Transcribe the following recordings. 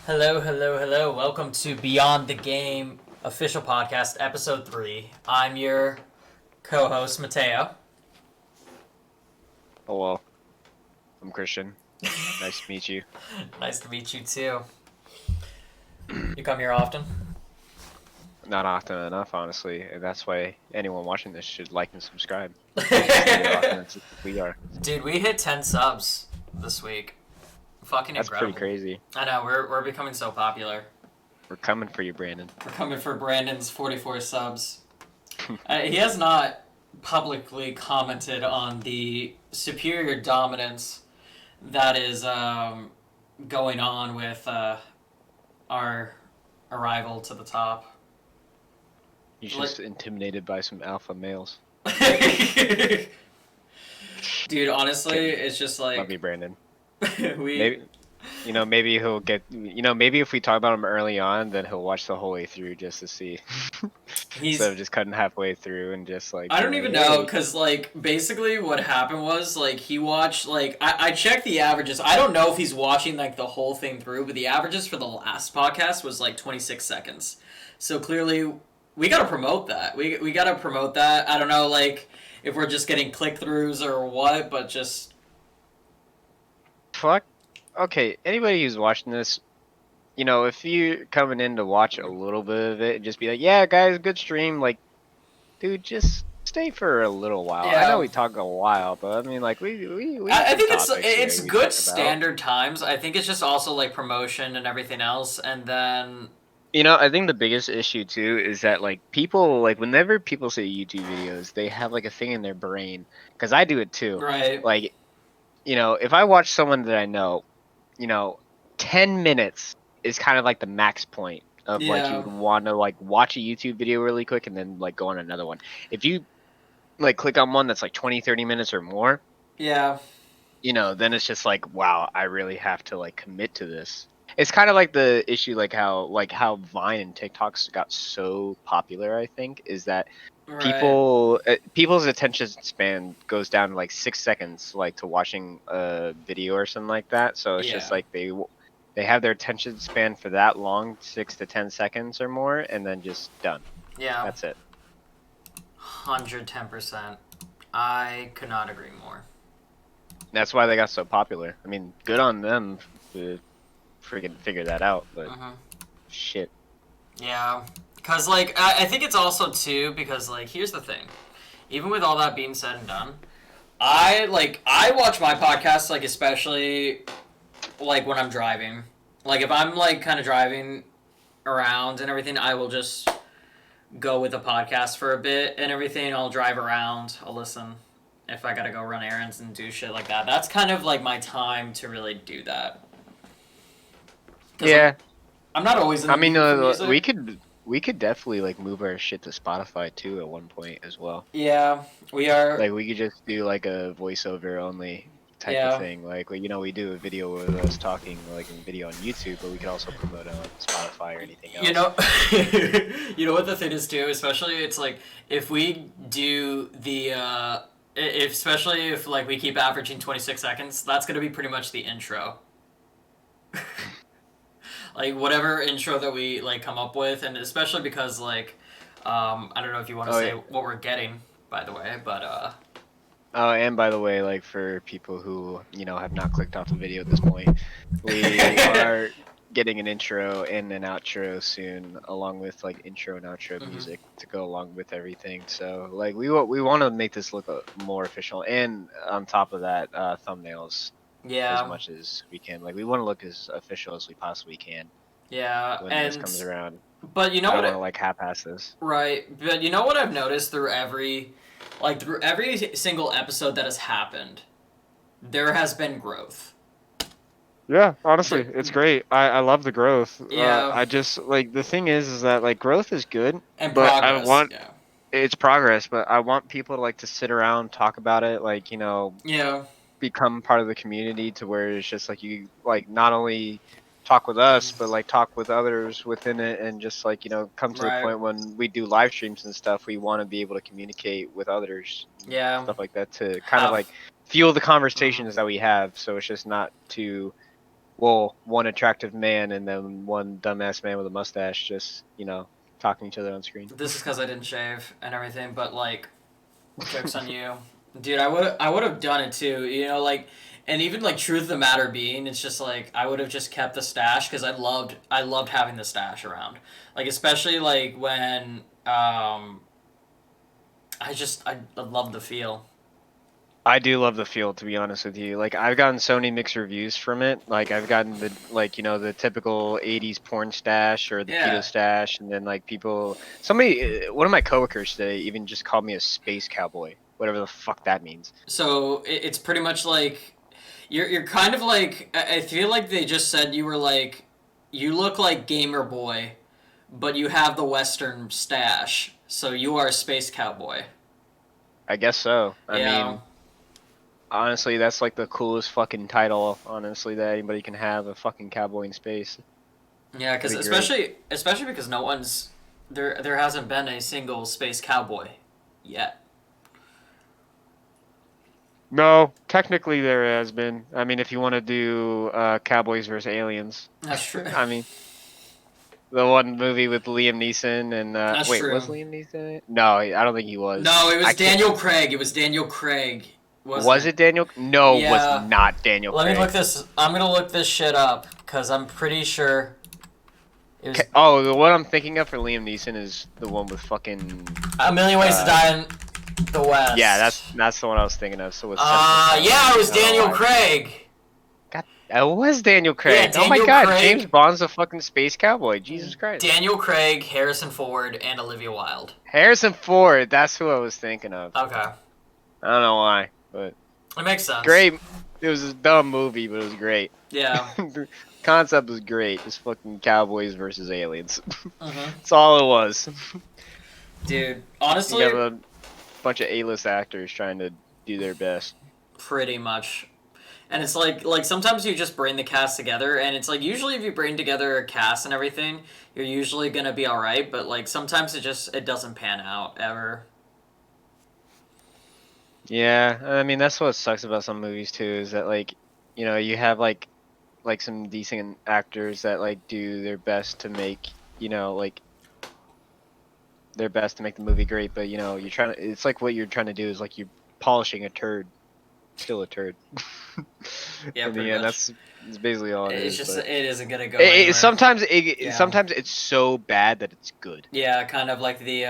Hello, hello, hello. Welcome to Beyond the Game official podcast, episode 3. I'm your co-host, Matteo. Hello, I'm Christian. Nice to meet you. Nice to meet you, too. You come here often? Not often enough, honestly. And that's why anyone watching this should like and subscribe. We are. Dude, we hit 10 subs this week. Fucking That's incredible. pretty crazy. I know, we're becoming so popular. We're coming for you, Brandon. We're coming for Brandon's 44 subs. He has not publicly commented on the superior dominance that is going on with our arrival to the top. He's just intimidated by some alpha males. Dude, honestly, it's just like... Love you, Brandon. we... Maybe he'll get... maybe if we talk about him early on, then he'll watch the whole way through just to see. Instead of just cutting halfway through and just like... I don't even know, because like, basically what happened was, like, he watched, like... I checked the averages. I don't know if he's watching, like, the whole thing through, but the averages for the last podcast was, like, 26 seconds. So clearly... We gotta promote that. We gotta promote that. I don't know, like, if we're just getting click-throughs or what, but just... Fuck. Okay, anybody who's watching this, if you're coming in to watch a little bit of it and just be like, yeah, guys, good stream, like, dude, just stay for a little while. Yeah. I know we talk a while, but I mean, like, we I think it's good standard times. I think it's just also, like, promotion and everything else, and then... I think the biggest issue too is that like people like whenever people say YouTube videos, they have like a thing in their brain because I do it too. Right. Like, if I watch someone that I know, 10 minutes is kind of like the max point of like you want to like watch a YouTube video really quick and then like go on another one. If you like click on one that's like 20, 30 minutes or more, yeah, then it's just like, wow, I really have to like commit to this. It's kind of like the issue, like how Vine and TikToks got so popular. I think is that people's attention span goes down to like 6 seconds, like to watching a video or something like that. So it's just like they have their attention span for that long, 6 to 10 seconds or more, and then just done. Yeah, that's it. 110%. I could not agree more. That's why they got so popular. I mean, good on them to freaking figure that out, but shit. Yeah, because like I think it's also too because like here's the thing, even with all that being said and done, I watch my podcasts like especially like when I'm driving. Like if I'm like kind of driving around and everything, I will just go with the podcast for a bit and everything. I'll drive around, I'll listen if I gotta go run errands and do shit like that. That's kind of like my time to really do that. Yeah, I'm not always in the mood for music. we could definitely like move our shit to Spotify too at one point as well. Yeah, we are. Like we could just do like a voiceover only type of thing. Like we do a video with us talking like a video on YouTube, but we could also promote it on Spotify or anything else. You know what the thing is too, especially it's like if we do the especially if like we keep averaging 26 seconds, that's gonna be pretty much the intro. Like whatever intro that we like come up with, and especially because like I don't know if you want to say what we're getting, by the way, but oh, and by the way, like for people who have not clicked off the video at this point, we are getting an intro and an outro soon, along with like intro and outro music to go along with everything. So like we want to make this look more official, and on top of that, thumbnails. Yeah. As much as we can. Like we want to look as official as we possibly can. Yeah. When this comes around. But you know what? I don't want to like half-ass this. Right. But you know what I've noticed through every single episode that has happened, there has been growth. Yeah, honestly, it's great. I love the growth. Yeah. I just like the thing is that like growth is good, and but progress, I want it's progress, but I want people to like to sit around, talk about it, like become part of the community to where it's just like you like not only talk with us but like talk with others within it, and just like come to the point when we do live streams and stuff, we want to be able to communicate with others, stuff like that, to kind of like fuel the conversations that we have, so it's just not too well, one attractive man and then one dumbass man with a mustache just, talking to each other on screen. This is because I didn't shave and everything, but like, joke's on you, dude. I would have done it too. And even like truth of the matter being, it's just like I would have just kept the stash because I loved having the stash around. Like especially like when I love the feel. I do love the feel, to be honest with you. Like, I've gotten so many mixed reviews from it. Like, I've gotten the typical 80s porn stash or the pedo stash, and then like one of my coworkers today even just called me a space cowboy, whatever the fuck that means. So it's pretty much like you're kind of like I feel like they just said you were like you look like Gamer Boy, but you have the Western stash, so you are a space cowboy. I guess so. I Yeah. mean, honestly, that's like the coolest fucking title, honestly, that anybody can have, a fucking cowboy in space. Yeah, because especially because no one's there hasn't been a single space cowboy yet. No, technically there has been. I mean, if you want to do Cowboys versus Aliens. That's true. I mean, the one movie with Liam Neeson and That's wait, true. was Liam Neeson in it? No, I don't think he was. No, it was Daniel Craig. It was Daniel Craig. Was it Daniel? No, Yeah. was not Daniel Craig. Let me look this. I'm gonna look this shit up because I'm pretty sure. It was Oh, the one I'm thinking of for Liam Neeson is the one with fucking A Million Ways to Die in the West. Yeah, that's the one I was thinking of. So with yeah, it was Daniel Craig. It was Daniel Craig. Yeah, oh my Daniel god, Craig. James Bond's a fucking space cowboy. Jesus Christ. Daniel Craig, Harrison Ford, and Olivia Wilde. Harrison Ford, that's who I was thinking of. Okay. I don't know why, but It makes sense. great. It was a dumb movie, but it was great. Yeah. The concept was great. Just fucking cowboys versus aliens. Mm-hmm. That's all it was. Dude, honestly, You have a bunch of A-list actors trying to do their best. pretty much. And it's like sometimes you just bring the cast together, and it's like usually if you bring together a cast and everything, you're usually gonna be all right. But like sometimes it doesn't pan out ever. Yeah, I mean that's what sucks about some movies too, is that like, you have like some decent actors that like do their best to make, like their best to make the movie great, but you're trying to, it's like what you're trying to do is like you're polishing a turd, still a turd. Yeah, In the pretty end, much. that's basically all it It's is. just But it isn't gonna go anywhere. sometimes Yeah. sometimes it's so bad that it's good. Yeah, kind of like the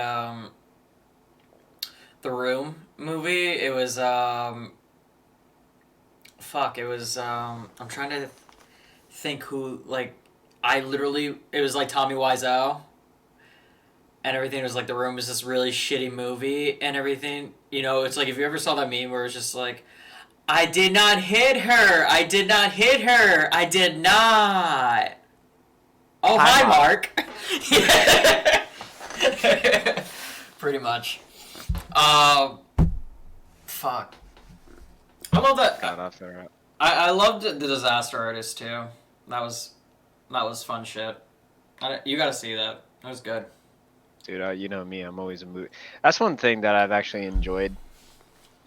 Room movie. It was fuck. It was I'm trying to think who like it was like Tommy Wiseau. And everything was like The Room is this really shitty movie and everything. It's like if you ever saw that meme where it's just like, I did not hit her. I did not hit her. I did not. Oh, hi, Mark. Pretty much. Fuck. I love that. Got off the route. I loved The Disaster Artist too. That was fun shit. You gotta see that. It was good. Dude, you know me, I'm always a movie. That's one thing that I've actually enjoyed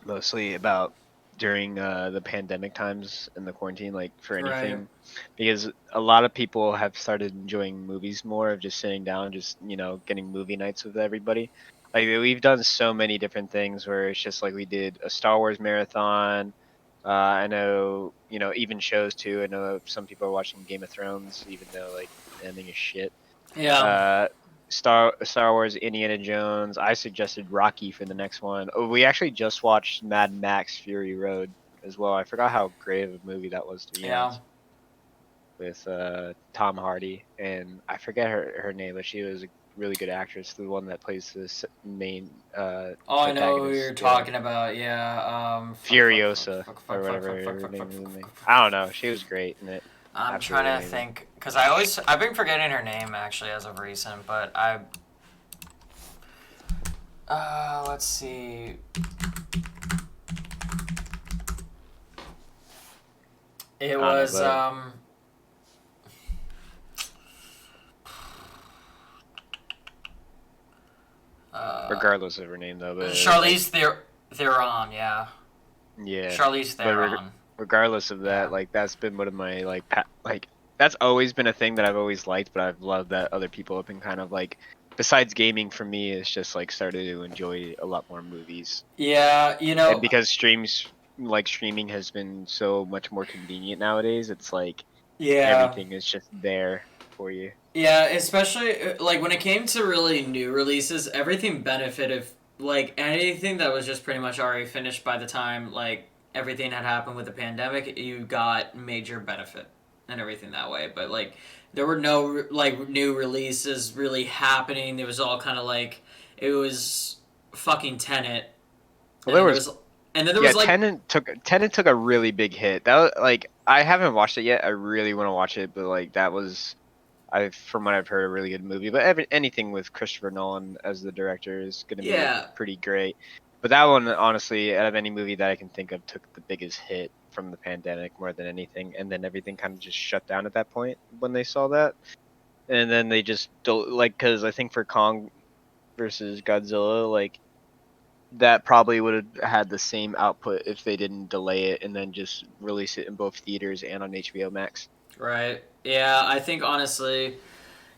mostly about during the pandemic times and the quarantine, like for anything, Right. because a lot of people have started enjoying movies more, of just sitting down, just getting movie nights with everybody. Like we've done so many different things where it's just like we did a Star Wars marathon. I know, even shows too. I know some people are watching Game of Thrones, even though like the ending is shit. Yeah. Star Wars, Indiana Jones. I suggested Rocky for the next one. Oh, we actually just watched Mad Max Fury Road as well. I forgot how great of a movie that was, to be honest. With Tom Hardy, and I forget her name, but she was a really good actress. The one that plays the main. Oh, I know who you're talking about. Yeah. Furiosa or whatever her name is. I don't know. She was great in it. I'm Absolutely trying to amazing. think because I've been forgetting her name actually as of recent, but let's see. It was regardless of her name though, but Charlize Theron, yeah. yeah. Charlize Theron. regardless of Yeah. that, like that's been one of my like that's always been a thing that I've always liked, but I've loved that other people have been kind of like, besides gaming for me, it's just like started to enjoy a lot more movies. Yeah, And because streaming has been so much more convenient nowadays, it's like yeah. everything is just there for you. Yeah, especially like when it came to really new releases, everything benefited like anything that was just pretty much already finished by the time like everything had happened with the pandemic, you got major benefit and everything that way. But like there were no like new releases really happening. It was all kind of like it was fucking Tenet, Well, and there then there was was and then there yeah, was like Tenet took a really big hit. That was, like I haven't watched it yet. I really want to watch it, but like that was from what I've heard, a really good movie. But anything with Christopher Nolan as the director is going to be yeah. pretty great. But that one, honestly, out of any movie that I can think of, took the biggest hit from the pandemic more than anything. And then everything kind of just shut down at that point when they saw that. And then they just don't like, because I think for Kong versus Godzilla, like that probably would have had the same output if they didn't delay it and then just release it in both theaters and on HBO Max. Right. Yeah, I think honestly,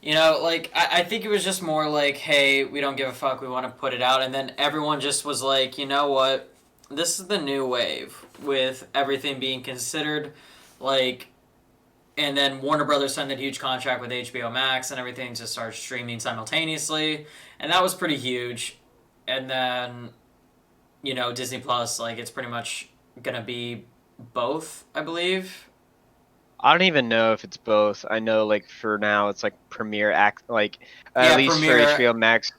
like I think it was just more like, hey, we don't give a fuck, we want to put it out, and then everyone just was like, you know what, this is the new wave with everything being considered, like, and then Warner Brothers signed a huge contract with HBO Max and everything to start streaming simultaneously, and that was pretty huge, and then Disney Plus, like it's pretty much gonna be both, I believe. I don't even know if it's both. I know, like for now, it's like like at Yeah, least for Premiere. HBO Max,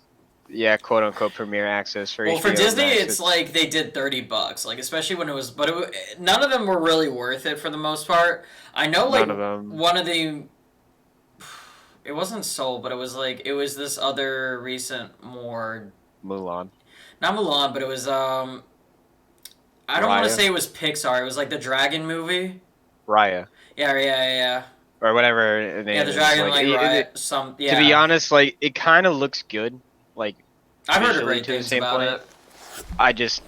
yeah, quote unquote Premiere access for Well, for HBO Disney, Max. it's It's like they did $30, like especially when it was, but none of them were really worth it for the most part. I know, like none of them. one of the, it wasn't Soul, but it was like it was this other recent more, Mulan, not Mulan, but it was I don't want to Raya, say it was Pixar. It was like the Dragon movie. Raya, Yeah. or whatever the Yeah, name the is. Dragon Like like right some to be yeah. honest, like it kind of looks good, like I've heard visually great to the things same about point. it.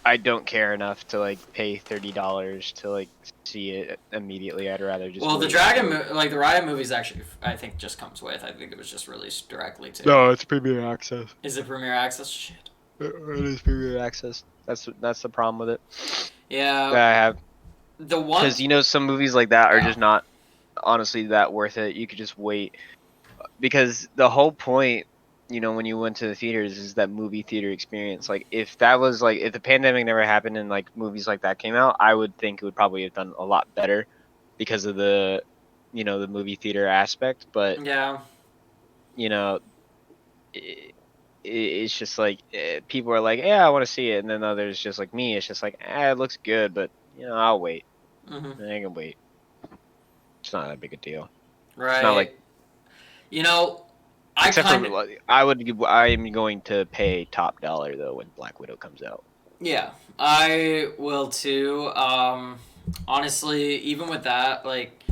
I don't care enough to like pay $30 to like see it immediately. I'd rather just Well, the wait Dragon, till. like the Raya movies, actually, I think just comes with. I think it was just released directly to. No, it's Premiere Access. Is it Premiere Access? Shit. It is Premiere Access. That's the problem with it Yeah, that I have. the one. Because some movies like that are Yeah, just not honestly that worth it. You could just wait because the whole point, when you went to the theaters, is that movie theater experience. Like if that was like if the pandemic never happened and like movies like that came out, I would think it would probably have done a lot better because of the movie theater aspect. But yeah, you know, it's just like people are like, yeah, I want to see it, and then others just like me, it's just like, it looks good, but I'll wait. hmm I can wait. It's not that big a deal. It's not like right. You know, I except kind for of I am going to pay top dollar though when Black Widow comes out. yeah, I will too. Honestly, even with that, like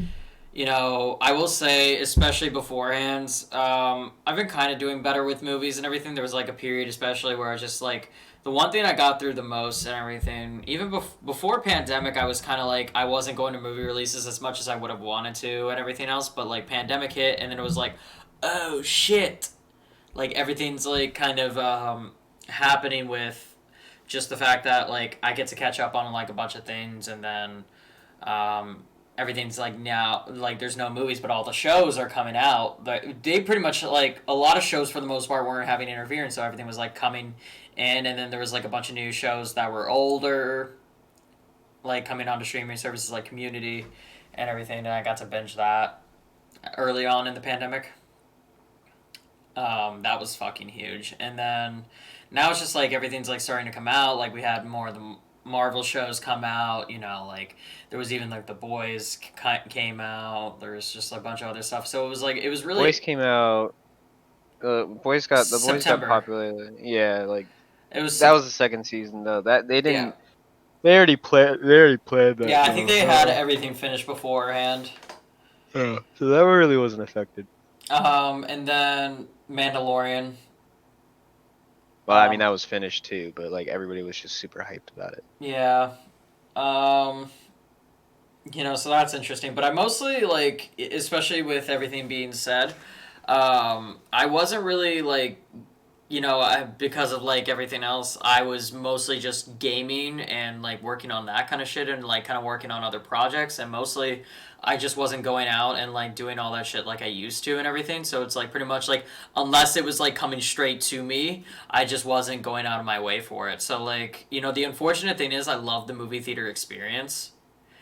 I will say, especially beforehand, I've been kind of doing better with movies and everything. There was like a period, especially where I was just like, the one thing I got through the most and everything, even before pandemic, I was kind of like, I wasn't going to movie releases as much as I would have wanted to and everything else. But like pandemic hit, and then it was like, oh shit, like everything's like kind of happening with just the fact that like I get to catch up on like a bunch of things, and then everything's like now like there's no movies, but all the shows are coming out. They pretty much like a lot of shows for the most part weren't having interference, so everything was like coming in, and then there was like a bunch of new shows that were older, like coming onto streaming services like Community and everything, and I got to binge that early on in the pandemic. That was fucking huge, and then now it's just like everything's like starting to come out. Like we had more of the Marvel shows come out. Like there was even like the Boys came out. There's just a bunch of other stuff. So it was really Boys came out. The boys got September. popular. Yeah, like It was that was the second season though. That they yeah, didn't. They already planned that yeah. I think though. they had everything finished beforehand. Yeah. So that really wasn't affected. And then Mandalorian. Well, I mean Um, that was finished too, but like everybody was just super hyped about it. yeah. Um, So that's interesting. But I mostly like, especially with everything being said, I wasn't really like, because of like everything else, I was mostly just gaming and like working on that kind of shit and like kind of working on other projects, and mostly I just wasn't going out and like doing all that shit like I used to and everything. So it's like pretty much like unless it was like coming straight to me, I just wasn't going out of my way for it. So like, the unfortunate thing is I love the movie theater experience,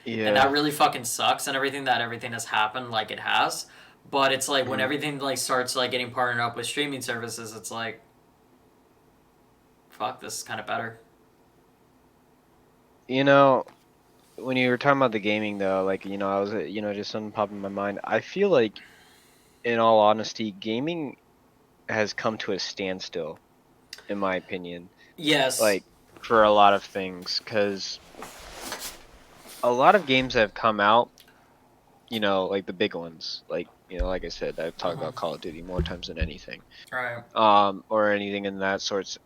and Yeah. that really fucking sucks, and everything has happened like it has. But it's like when Mm. everything like starts like getting partnered up with streaming services, it's like fuck, this is kind of better. You know, when you were talking about the gaming though, like, I was, just something popped in my mind. I feel like, in all honesty, gaming has come to a standstill, in my opinion. Yes. Like, for a lot of things, because a lot of games have come out, like the big ones, like, like I said, I've talked Mm-hmm. about Call of Duty more times than anything, Right. or anything in that sorts.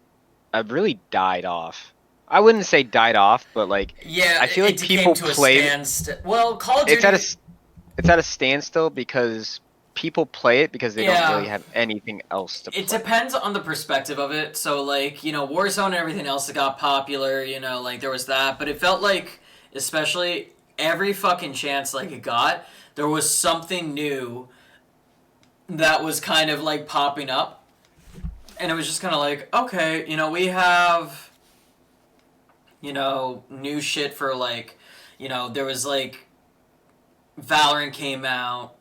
I've really died off. I wouldn't say died off, but like, Yeah, I feel it like came people to a play. standstill. Well, Call of It's at a Duty. s- it's at a standstill because people play it because they don't really Yeah, have anything else to it play. depends on the perspective of it. So, like, Warzone and everything else that got popular, like there was that. But it felt like, especially every fucking chance like it got, there was something new that was kind of like popping up. And it was just kind of like, okay, we have, new shit for like, there was like Valorant came out,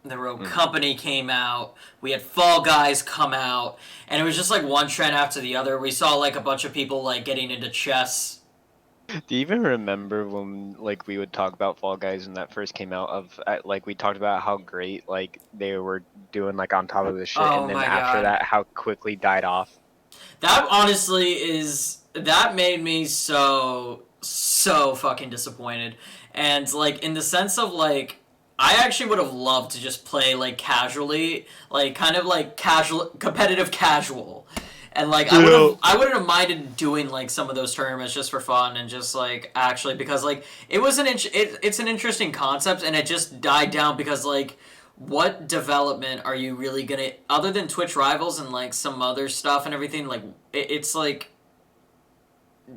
the Rogue Hmm. Company came out, we had Fall Guys come out, and it was just like one trend after the other. We saw like a bunch of people like getting into chess. Do you even remember when like we would talk about Fall Guys when that first came out? Like we talked about how great like they were doing like on top of the shit, Oh and then my after god. that, how quickly died off. That honestly that made me so fucking disappointed. And like in the sense of like I actually would have loved to just play like casually, like kind of like casual competitive casual. And like You know, I wouldn't have minded doing like some of those tournaments just for fun and just like actually because like it's an interesting concept, and it just died down because like what development are you really gonna, other than Twitch rivals and like some other stuff and everything, like it's like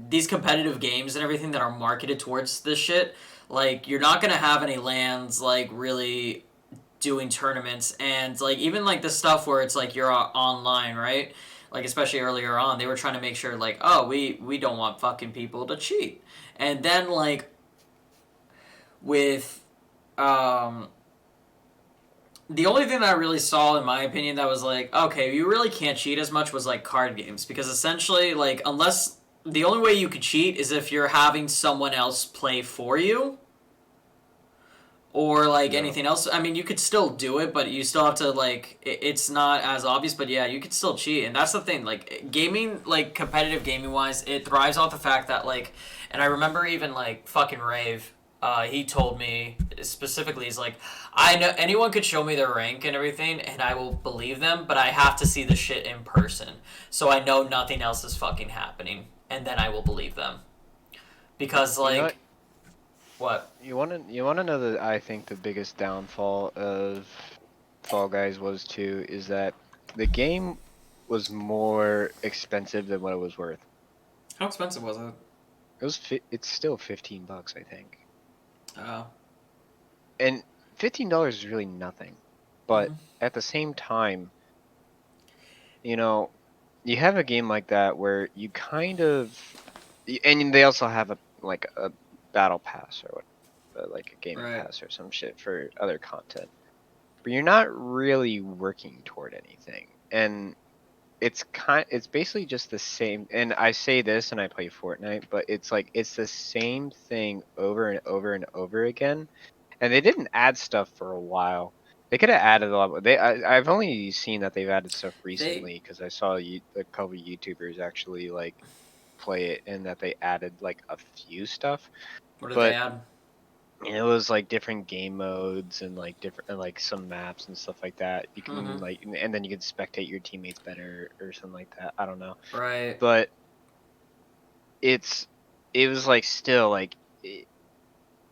these competitive games and everything that are marketed towards this shit, like you're not gonna have any lands like really doing tournaments, and like even like the stuff where it's like you're online, right? Like especially earlier on, they were trying to make sure like, oh, we don't want fucking people to cheat. And then like with um the only thing that I really saw, in my opinion, that was like, okay, you really can't cheat as much was like card games, because essentially, like, unless the only way you could cheat is if you're having someone else play for you, or like yeah. anything else. I mean, you could still do it, but you still have to like. It's not as obvious, but yeah, you could still cheat, and that's the thing. Like gaming, like competitive gaming wise, it thrives off the fact that like, and I remember even like fucking Rave. He told me specifically, he's like, I know anyone could show me their rank and everything, and I will believe them, but I have to see the shit in person, so I know nothing else is fucking happening, and then I will believe them because You know what? like what? You wanna know that I think the biggest downfall of Fall Guys was too is that the game was more expensive than what it was worth. How expensive was it? It's still $15, I think. Oh. And $15 is really nothing. But Mm-hmm. at the same time, you know, you have a game like that where you kind of, and they also have a battle pass or what, like a gaming Right. pass or some shit for other content. But you're not really working toward anything. And it's basically just the same, and I say this and I play Fortnite, but it's like it's the same thing over and over and over again. And they didn't add stuff for a while. They could have added a lot. I've only seen that they've added stuff They recently because I saw a couple YouTubers actually like play it and that they added like a few stuff. what did they But add? it was like different game modes and like different and, like some maps and stuff like that. You can Mm-hmm. like and then you can spectate your teammates better or something like that. I don't know. Right. But it was like still like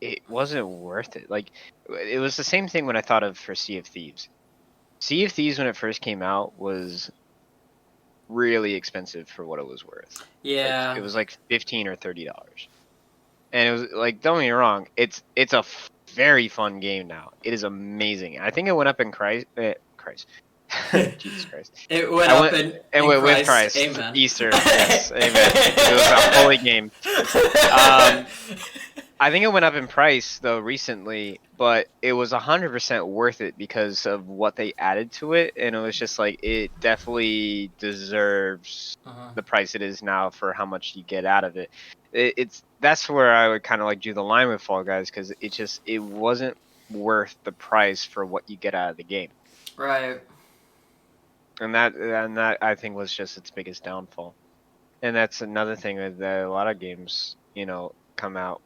it wasn't worth it. Like, it was the same thing when I thought of for Sea of Thieves. Sea of Thieves when it first came out was really expensive for what it was worth. Like, Yeah. it was like $15 or $30. And it was like, don't get me wrong, it's a very fun game now. It is amazing. I think it went up in Christ. Jesus Christ. It went I up went and in went with Christ. Christ. Amen. Easter, yes, amen. Because it was a holy game. I think it went up in price though recently, but it was 100% worth it because of what they added to it, and it was just like it definitely deserves Uh-huh. the price it is now for how much you get out of it. It's that's where I would kind of like do the line with Fall Guys because it wasn't worth the price for what you get out of the game, Right. and that I think was just its biggest downfall. And that's another thing that a lot of games, come out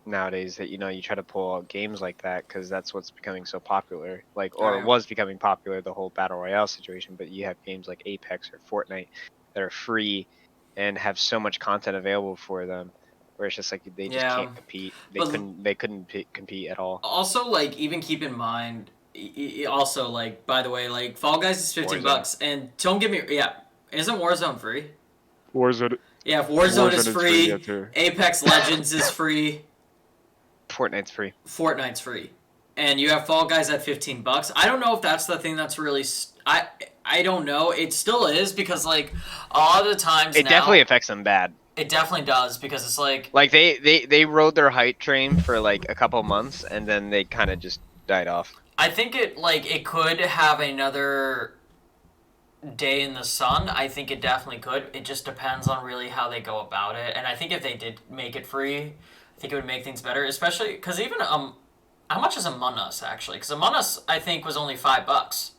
nowadays that you try to pull out games like that because that's what's becoming so popular, like, or Right. was becoming popular, the whole battle royale situation. But you have games like Apex or Fortnite that are free and have so much content available for them where it's just like they just Yeah. can't compete. They But couldn't compete at all. also, like, even keep in mind, also, like, by the way, like, Fall Guys is 15 Warzone. bucks, and don't get me, yeah, isn't Warzone free? Warzone, Yeah, if Warzone is Warzone is free, yeah, free, too. Apex Legends is free, Fortnite's free. Fortnite's free, and you have Fall Guys at 15 bucks. I don't know if that's the thing that's really. I don't know. It still is because like a lot of the times It now definitely affects them bad. it definitely does because it's like Like they rode their hype train for like a couple months and then they kind of just died off. I think it could have another day in the sun. I think it definitely could. It just depends on really how they go about it, and I think if they did make it free, I think it would make things better, especially because even how much is Among Us actually? Because Among Us I think was only $5.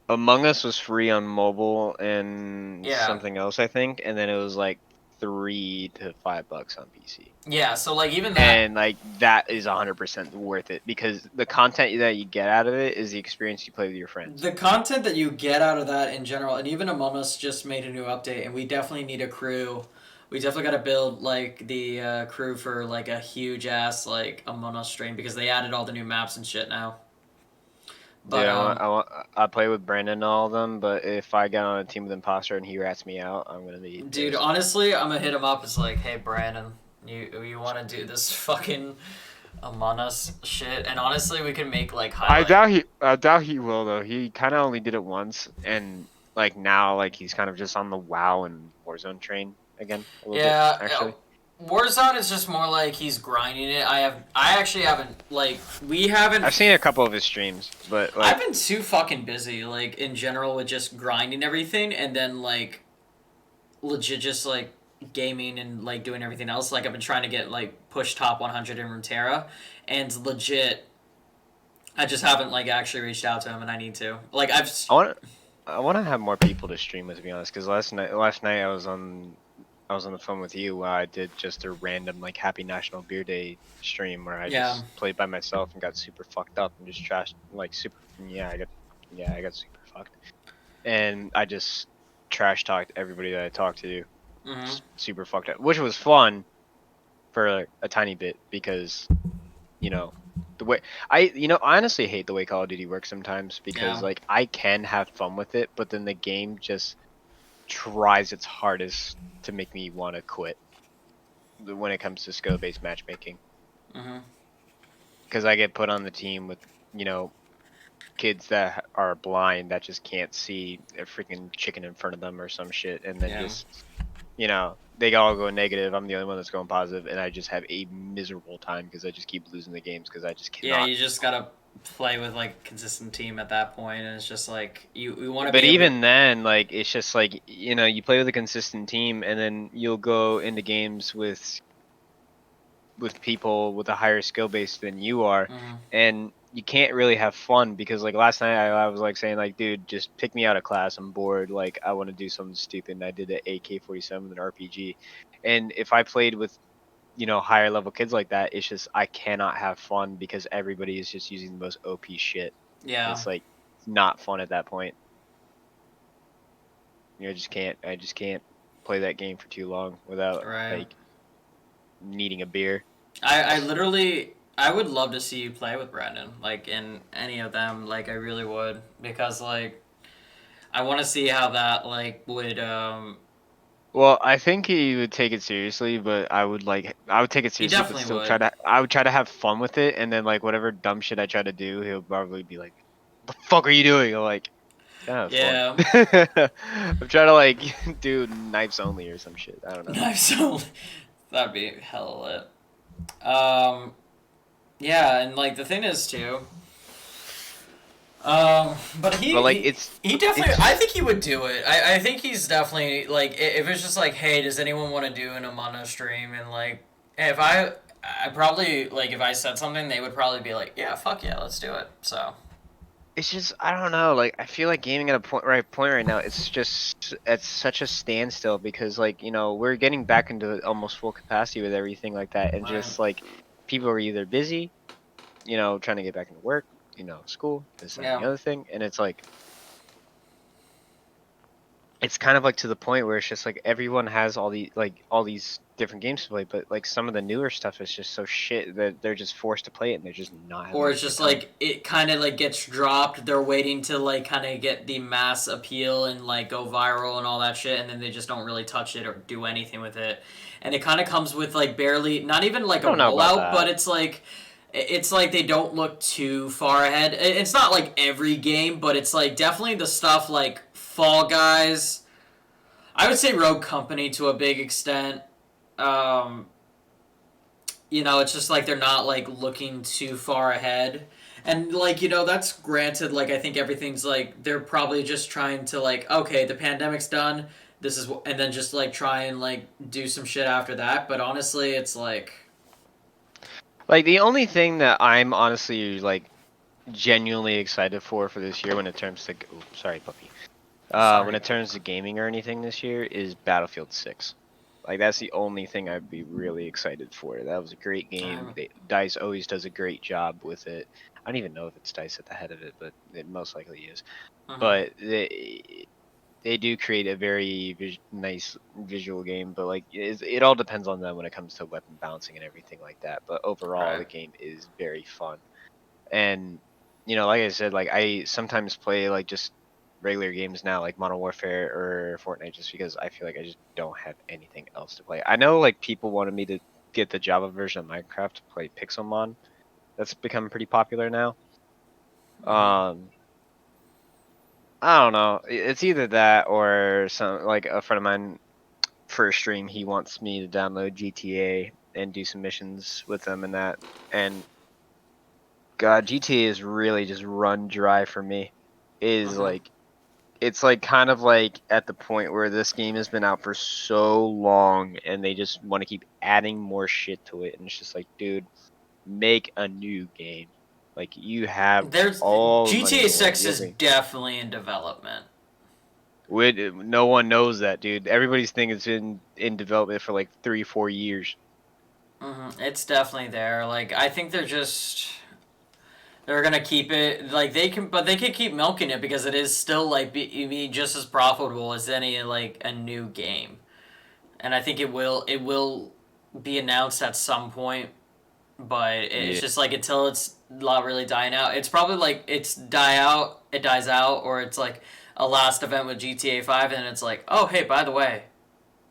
Among Us was free on mobile and Yeah. something else, I think, and then it was like $3 to $5 on PC. Yeah, so like even that. And like that is 100% worth it because the content that you get out of it is the experience you play with your friends. The content that you get out of that in general, and even Among Us just made a new update, and we definitely need a crew. We definitely got to build like the crew for like a huge ass like Among Us stream because they added all the new maps and shit now. Dude, But I play with Brandon and all of them, but if I get on a team with Imposter and he rats me out, I'm gonna be dude, pissed. honestly, I'm gonna hit him up. It's like, hey, Brandon, you want to do this fucking Among Us shit? And honestly, we can make like highlight. I doubt he will though. He kind of only did it once, and like now, like he's kind of just on the WoW and Warzone train again a little bit, actually. Warzone is just more like he's grinding it. I actually haven't like we haven't. I've seen a couple of his streams, but like I've been too fucking busy, like in general, with just grinding everything, and then like legit just like gaming and like doing everything else. Like I've been trying to get like push top 100 in Runeterra, and legit, I just haven't like actually reached out to him, and I need to. Like I've. I want to have more people to stream with, to be honest, because last night I was on the phone with you while I did just a random like Happy National Beer Day stream where I just played by myself and got super fucked up and just trashed like super I got super fucked. And I just trash talked everybody that I talked to. Mm-hmm. Super fucked up, which was fun for a tiny bit because you know the way I honestly hate the way Call of Duty works sometimes because like I can have fun with it, but then the game just tries its hardest to make me want to quit when it comes to skill-based matchmaking. Because I get put on the team with kids that are blind that just can't see a freaking chicken in front of them or some shit, and then just they all go negative. I'm the only one that's going positive, and I just have a miserable time because I just keep losing the games because I just cannot. Yeah, you just gotta play with like a consistent team at that point, and it's just like you want to. But even then, like it's just like you play with a consistent team, and then you'll go into games with people with a higher skill base than you are, and you can't really have fun because like last night I was like saying like, dude, just pick me out of class. I'm bored. Like I want to do something stupid. And I did an AK-47 and RPG, and if I played with higher level kids like that, it's just I cannot have fun because everybody is just using the most OP shit. Yeah. It's like not fun at that point. I just can't play that game for too long without like needing a beer. I literally I would love to see you play with Brandon, like in any of them. Like I really would, because like I want to see how that like would. Well, I think he would take it seriously, but I would take it He seriously, but definitely still would. I would try to have fun with it, and then like whatever dumb shit I try to do, he'll probably be like, "The fuck are you doing?" I'm like, "Trying to Yeah. have fun." I'm trying to like do knives only or some shit. I don't know. Nice. That'd be hella lit. Yeah, and like the thing is too. But But like he definitely. I it's think he would do it. I think he's definitely like if it's just like, hey, does anyone want to do an Among Us stream? And like, if I probably like if I said something, they would probably be like, yeah, fuck yeah, let's do it. So it's just I don't know. Like I feel like gaming at a point right now. It's just at such a standstill because like we're getting back into almost full capacity with everything like that, and right. just like people are either busy, trying to get back into work, school, this and the Yeah. other thing, and it's like it's kind of like to the point where it's just like everyone has all these different games to play, but like some of the newer stuff is just so shit that they're just forced to play it and they're just not having Or a it's good just time. like it kind of like gets dropped. They're waiting to like kind of get the mass appeal and like go viral and all that shit, and then they just don't really touch it or do anything with it. And it kind of comes with like barely, not even like I a don't know about rollout, but that. it's like they don't look too far ahead. It's not like every game, but it's like definitely the stuff like Fall Guys. I would say Rogue Company to a big extent. Um, it's just like they're not like looking too far ahead. And like, that's granted, like I think everything's like they're probably just trying to like, okay, the pandemic's done. This is and then just like try and like do some shit after that, but honestly, it's like Like the only thing that I'm honestly like genuinely excited for this year when it comes to sorry puppy when sorry. it turns to gaming or anything this year is Battlefield 6. Like that's the only thing I'd be really excited for. That was a great game. Um, Dice always does a great job with it. I don't even know if it's Dice at the head of it, but it most likely is. mhm. But they do create a very nice visual game. But like it all depends on them when it comes to weapon balancing and everything like that. But overall, Right. the game is very fun. And like I said, like I sometimes play like just regular games now, like Modern Warfare or Fortnite, just because I feel like I just don't have anything else to play. I know like people wanted me to get the Java version of Minecraft to play Pixelmon. That's become pretty popular now. Mhm. Um, I don't know. It's either that or some like a friend of mine for a stream. He wants me to download GTA and do some missions with them and that. And God, GTA is really just run dry for me. It is Mhm. like it's like kind of like at the point where this game has been out for so long and they just want to keep adding more shit to it, and it's just like, dude, make a new game. Like you have There's all the money in GTA the world. 6 You have is definitely in development. no one knows that, dude. Everybody's thinking it's in development for like 3-4 years. It's definitely there. Like I think they're gonna keep it like they can, but they can keep milking it because it is still like be just as profitable as any like a new game. And I think it will be announced at some point, but it's Yeah. just like until it's not really dying out. It's probably like it dies out, or it's like a last event with GTA 5, and it's like, oh hey, by the way,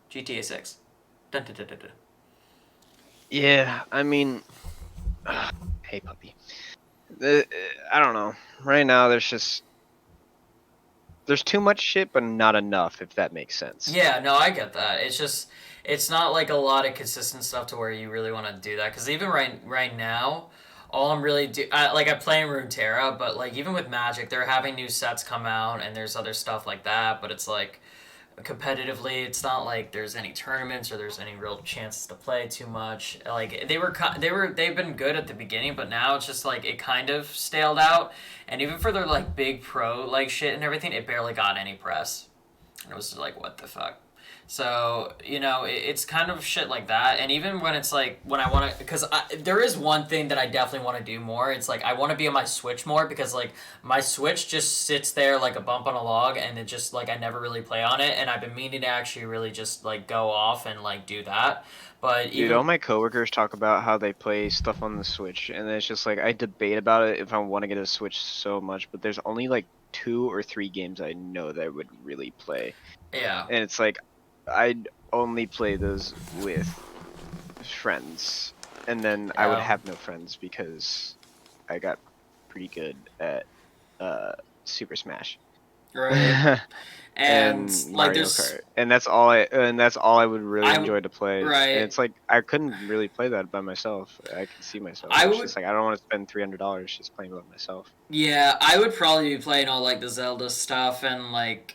GTA 6. Dun, dun, dun, dun, dun. Yeah, I mean, hey puppy. The, I don't know. Right now, there's too much shit, but not enough. If that makes sense. Yeah, no, I get that. It's just it's not like a lot of consistent stuff to where you really want to do that. Because even right now, all I'm really I play in Runeterra, but like even with Magic, they're having new sets come out, and there's other stuff like that. But it's like competitively, it's not like there's any tournaments or there's any real chances to play too much. Like they've been good at the beginning, but now it's just like it kind of staled out. And even for their like big pro like shit and everything, it barely got any press. And it was like, what the fuck? So, you know, it's kind of shit like that. And even when it's like, when I want to, because there is one thing that I definitely want to do more. It's like, I want to be on my Switch more because, like, my Switch just sits there like a bump on a log and it just, like, I never really play on it. And I've been meaning to actually really just, like, go off and, like, do that. But Dude, even, all my coworkers talk about how they play stuff on the Switch, and it's just like I debate about it if I want to get a Switch so much, but there's only like 2 or 3 games I know that I would really play. yeah. And it's like I'd only play those with friends, and then I would Yeah. have no friends because I got pretty good at uh Super Smash. Right. And, And like, Mario there's, Kart. And that's all I would really I, enjoy to play. And right. it's like I couldn't really play that by myself. I can see myself. I It's would, just like I don't want to spend $300 just playing by myself. yeah, I would probably be playing all like the Zelda stuff and like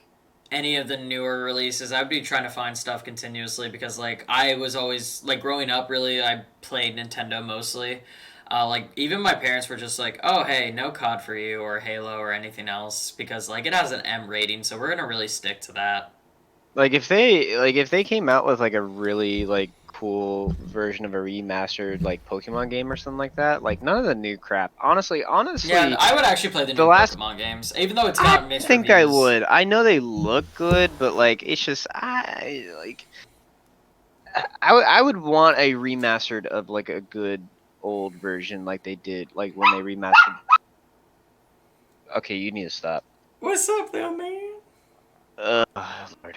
any of the newer releases. I'd be trying to find stuff continuously because like I was always like growing up. Really, I played Nintendo mostly. Like even my parents were just like, "Oh, hey, no COD for you or Halo or anything else," because like it has an M rating, so we're gonna really stick to that. Like if they came out with like a really like cool version of a remastered like Pokemon game or something like that, like none of the new crap. Honestly, Yeah, honestly, I would actually play the the new last Pokemon games, even though it's I got mixed think I reviews. would. I know they look good, but like it's just I would want a remastered of like a good old version like they did like when they remastered. Okay, you need to stop. What's up, there, man? Lord.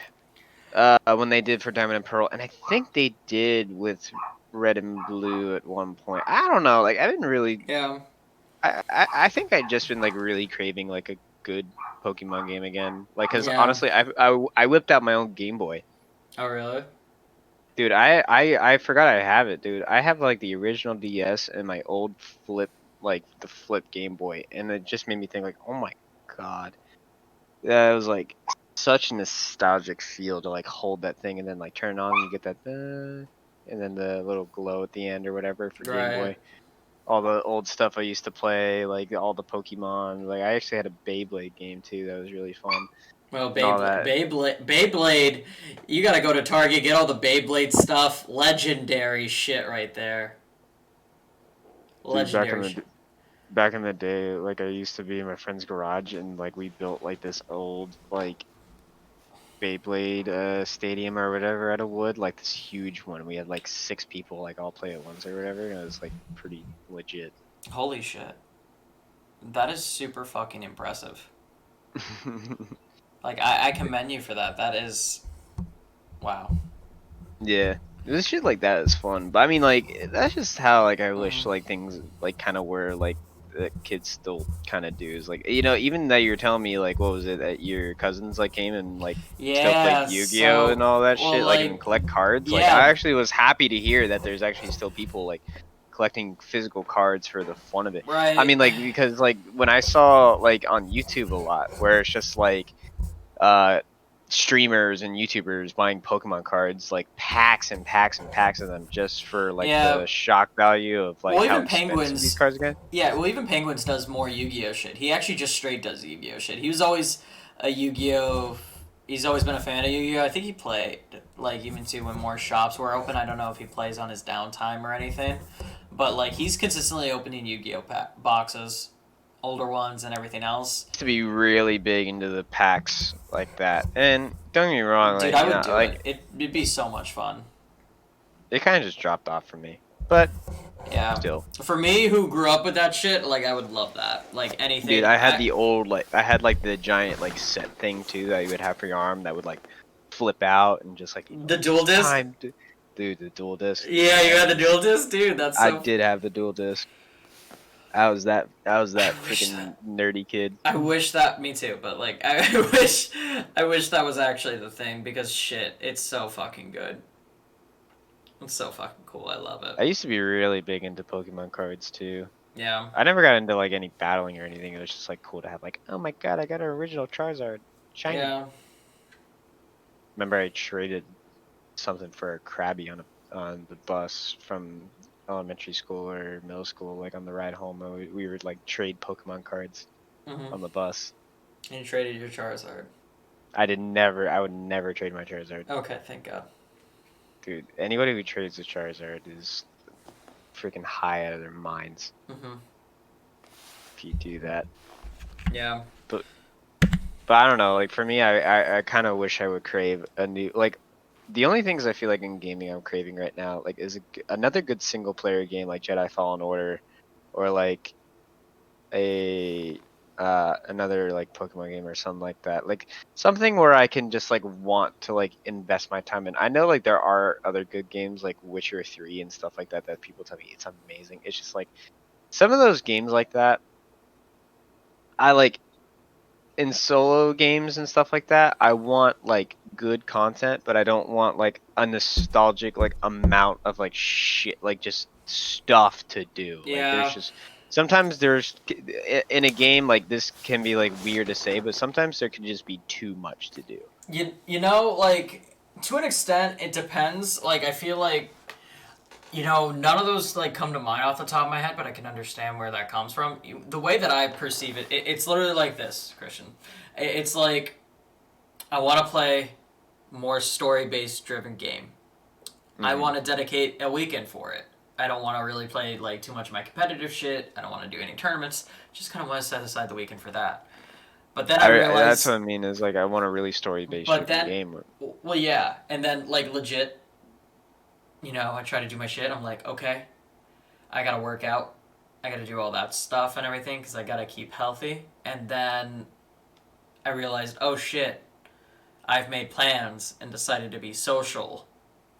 When they did for Diamond and Pearl, and I think they did with Red and Blue at one point. I don't know. Like I didn't really. Yeah. I think I just been like really craving like a good Pokemon game again. Like, cause Yeah. honestly, I whipped out my own Game Boy. Oh, really? Dude, I forgot I have it, dude. I have like the original DS and my old flip, like the flip Game Boy, and it just made me think like, oh my god, that was like such a nostalgic feel to like hold that thing and then like turn it on and you get that, and then the little glow at the end or whatever for Game Right. Boy. All the old stuff I used to play, like all the Pokemon. Like I actually had a Beyblade game too that was really fun Well, and all that. Beyblade, you gotta go to Target, get all the Beyblade stuff. Legendary shit right there. Dude, Legendary shit. back in the day, like I used to be in my friend's garage and like we built like this old like Beyblade stadium or whatever out of wood, like this huge one. We had like 6 people like all play at once or whatever, and it was like pretty legit. Holy shit. That is super fucking impressive. Like, I commend you for that. That is. Wow. Yeah. This shit like that is fun. But I mean like that's just how like I wish Mm. like things like kinda were like that kids still kinda do is like even that you're telling me like what was it that your cousins like came and like still played Yeah, Yu-Gi-Oh and so. all that Well, shit, like and like. collect cards. Like I Yeah. actually was happy to hear that there's actually still people like collecting physical cards for the fun of it. I Right. mean like because like when I saw like on YouTube a lot where it's just like uh streamers and YouTubers buying Pokemon cards, like packs and packs and packs of them just for like Yeah. the shock value of like Well, how even expensive these Penguins. cards get. Yeah, well, even Penguins does more Yu-Gi-Oh shit. He actually just straight does Yu-Gi-Oh shit. He was always a Yu-Gi-Oh. He's always been a fan of Yu-Gi-Oh. I think he played like even too when more shops were open. I don't know if he plays on his downtime or anything, but like he's consistently opening Yu-Gi-Oh boxes, older ones and everything else. To be really big into the packs like that. And don't get me wrong, Dude, like I would do it. like It'd be so much fun. it kind of just dropped off for me. But Yeah. still, For me, who grew up with that shit, like I would love that. Like dude, anything. I had the old like I had like the giant like set thing too that you would have for your arm that would like flip out and just like The it's dual disc. time to dude the dual disc. Yeah, you had the dual disc, dude. That's I so. did have the dual disc. I was that I wish freaking nerdy kid. I wish that me too, but like I wish that was actually the thing because shit, it's so fucking good. It's so fucking cool. I love it. I used to be really big into Pokemon cards too. Yeah. I never got into like any battling or anything. It was just like cool to have like, oh my god, I got an original Charizard, shiny. Yeah. Remember I traded something for a Krabby on the bus from elementary school or middle school, like on the ride home. And we would like trade Pokemon cards Mhm. on the bus. And you traded your Charizard. I would never trade my Charizard. Okay, thank God. Dude, anybody who trades a Charizard is freaking high out of their minds. Mm-hmm. If you do that. Yeah. But I don't know, like for me, I kind of wish I would crave a new, like, the only things I feel like in gaming I'm craving right now, like, is another good single player game like Jedi Fallen Order, or like a another like Pokemon game or something like that. Like something where I can just like want to like invest my time in. I know like there are other good games like Witcher 3 and stuff like that that people tell me it's amazing. It's just like some of those games like that, I like in solo games and stuff like that, I want like good content, but I don't want like a nostalgic like amount of like shit, like just stuff to do. Like there's Yeah. just sometimes there's in a game like this can be like weird to say, but sometimes there can just be too much to do. You know, like, to an extent, it depends. Like, I feel like, none of those, like, come to mind off the top of my head, but I can understand where that comes from. The way that I perceive it, it's literally like this, Christian. It's like, I want to play more story-based driven game. I want to dedicate a weekend for it. I don't want to really play, like, too much of my competitive shit. I don't want to do any tournaments. Just kind of want to set aside the weekend for that. But then I That's realized... what I mean is like I want a really story based But driven then... game. Well, yeah. And then, like, legit, I try to do my shit. I'm like, okay, I gotta work out. I gotta do all that stuff and everything because I gotta keep healthy. And then I realized, oh shit, I've made plans and decided to be social.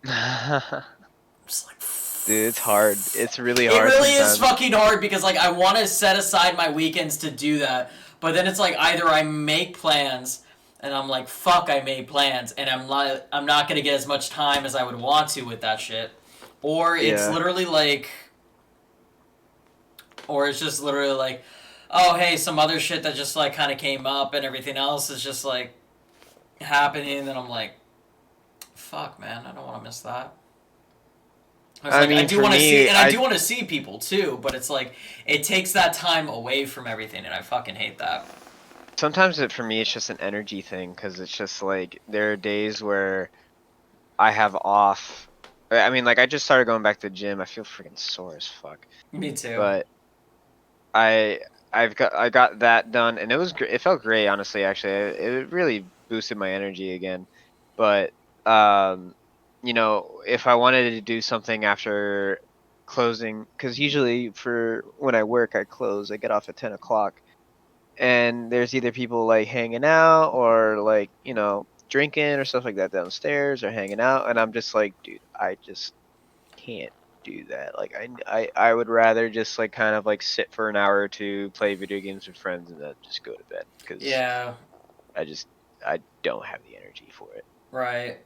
Just like, Dude, it's hard. It's really it hard really sometimes. is fucking hard because like I want to set aside my weekends to do that, but then it's like either I make plans and I'm like, fuck, I made plans and I'm not gonna get as much time as I would want to with that shit, or it's Yeah. literally like, or it's just literally like, oh hey, some other shit that just like kind of came up and everything else is just like happening, and I'm like, fuck man, I don't want to miss that. I mean, I do for want to me, see, and I do want to see people too, but it's like it takes that time away from everything, and I fucking hate that. sometimes for me it's just an energy thing because it's just like there are days where I have off. I mean, like I just started going back to the gym. I feel freaking sore as fuck. Me too. But I I got that done, and it felt great, honestly. Actually, it really boosted my energy again. But um, if I wanted to do something after closing, because usually for when I work, I close. I get off at 10 o'clock, and there's either people like hanging out or like drinking or stuff like that downstairs or hanging out, and I'm just like, dude, I just can't do that. Like I would rather just like kind of like sit for an hour or two, play video games with friends, and then just go to bed because Yeah. I don't have the energy for it. Right.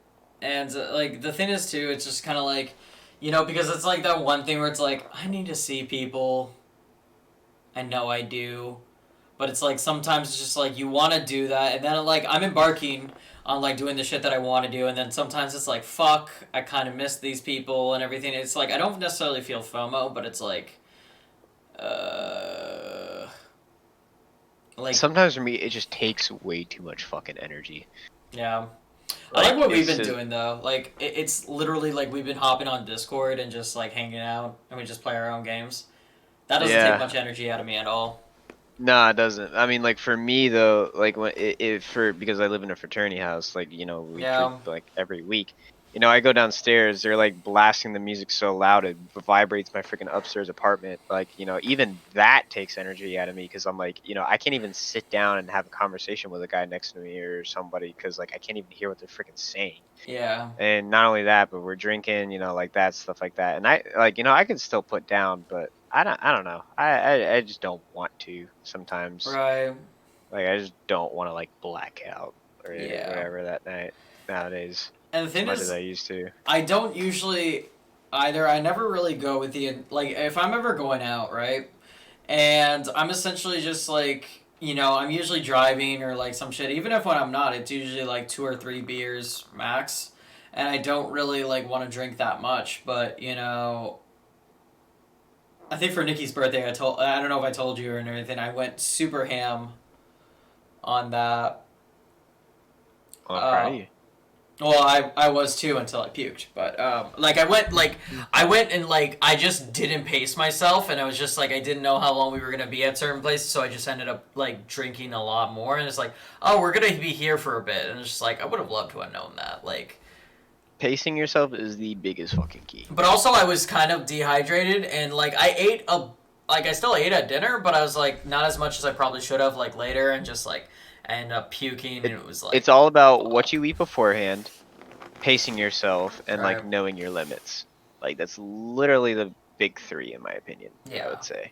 And like the thing is too, it's just kind of like, because it's like that one thing where it's like I need to see people. I know I do. But it's like sometimes it's just like you want to do that, and then like I'm embarking on like doing the shit that I want to do, and then sometimes it's like fuck, I kind of miss these people and everything. It's like I don't necessarily feel FOMO, but it's uh, like Sometimes for me, it just takes way too much fucking energy. yeah. I like what we've been just, doing though. Like it's literally like we've been hopping on Discord and just like hanging out, and we just play our own games. That doesn't take yeah. much energy out of me at all. No, it doesn't. I mean, like for me though, like when because I live in a fraternity house, like we drink Yeah. like every week. I go downstairs, they're like blasting the music so loud it vibrates my freaking upstairs apartment. Like, even that takes energy out of me because I'm like, I can't even sit down and have a conversation with a guy next to me or somebody because like I can't even hear what they're freaking saying. Yeah. And not only that, but we're drinking, like that stuff like that. And I like, I can still put down, but I don't know. I just don't want to sometimes. Right. Like I just don't want to like black out or Yeah. whatever that night nowadays And the as thing much as is, I used to. I don't usually either. I never really go with like if I'm ever going out, right? And I'm essentially just like, I'm usually driving or like some shit. Even if when I'm not, it's usually like 2 or 3 beers max. And I don't really like want to drink that much, but I think for Nikki's birthday, I don't know if I told you or anything. I went super ham on that. Well, I'm proud of you. Well, I was too until I puked, but I went and like I just didn't pace myself, and I was just like I didn't know how long we were gonna be at certain places, so I just ended up like drinking a lot more, and it's like, oh, we're gonna be here for a bit, and it's just like I would have loved to have known that, like. Pacing yourself is the biggest fucking key. But also, I was kind of dehydrated, and like I still ate at dinner, but I was like not as much as I probably should have, like later, and just like I ended up puking, and it was like. It's all about what you eat beforehand, pacing yourself, and Right. like knowing your limits. Like that's literally the big three in my opinion. Yeah. I would say,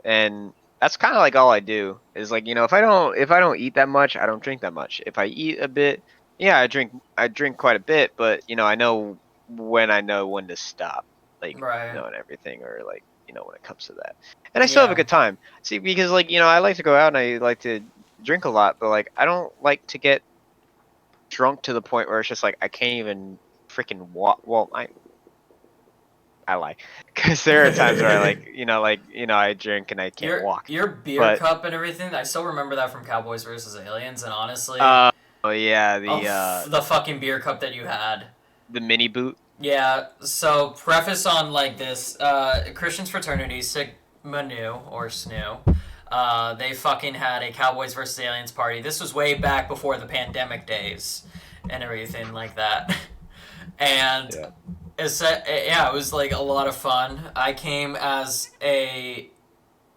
and that's kind of like all I do is like if I don't eat that much, I don't drink that much. If I eat a bit, yeah, I drink quite a bit, but I know when to stop, like Right. and everything, or like when it comes to that. And I still have a good time. See, because like I like to go out and I like to drink a lot, but like I don't like to get drunk to the point where it's just like I can't even freaking walk. Well, I lie, because there are times where I drink and I can't walk. Your beer cup and everything. I still remember that from Cowboys versus Aliens, and honestly, oh yeah, the fucking beer cup that you had, the mini boot. Yeah. So preface on like this, Christian's fraternity, Sigma Nu or SNU. They fucking had a Cowboys versus Aliens party. This was way back before the pandemic days and everything like that. And it was like a lot of fun. I came as a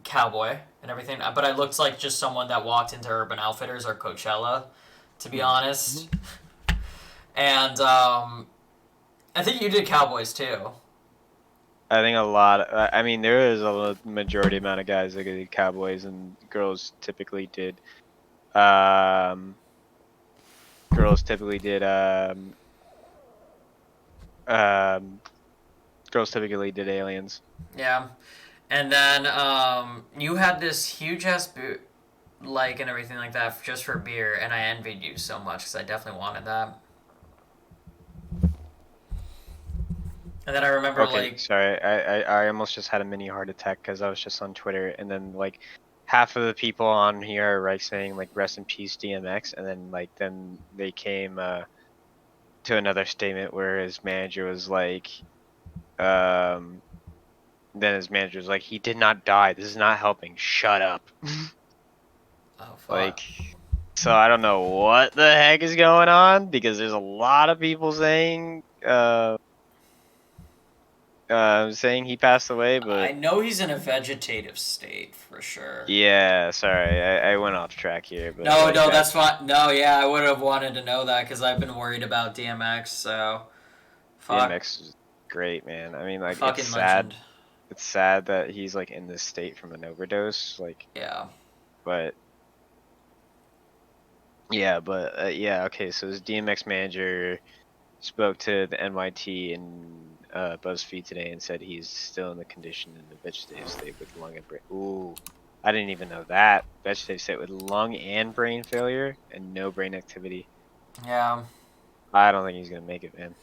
cowboy and everything, but I looked like just someone that walked into Urban Outfitters or Coachella, to be honest. And I think you did Cowboys too. I think a lot. I mean, there is a majority amount of guys that did Cowboys, and girls typically did. Girls typically did. Girls typically did Aliens. Yeah, and then you had this huge ass boot, like and everything like that, just for beer, and I envied you so much because I definitely wanted that. And then I remember sorry, I almost just had a mini heart attack because I was just on Twitter, and then like half of the people on here are like saying like rest in peace DMX, and then they came to another statement where his manager was like, then his manager was like, he did not die. This is not helping. Shut up. Oh fuck. Like, so I don't know what the heck is going on because there's a lot of people saying he passed away, but I know he's in a vegetative state for sure. Yeah, sorry, I went off track here. But no, that's fine. No, yeah, I would have wanted to know that because I've been worried about DMX. So, fuck. DMX is great, man. I mean, like, fucking it's sad. legend. It's sad that he's like in this state from an overdose, like. Yeah. But. Yeah, okay. So his DMX manager spoke to the NYT and BuzzFeed today and said he's still in the condition in the vegetative state with lung and brain. Ooh, I didn't even know that. Vegetative state with lung and brain failure and no brain activity. Yeah. I don't think he's gonna make it, man.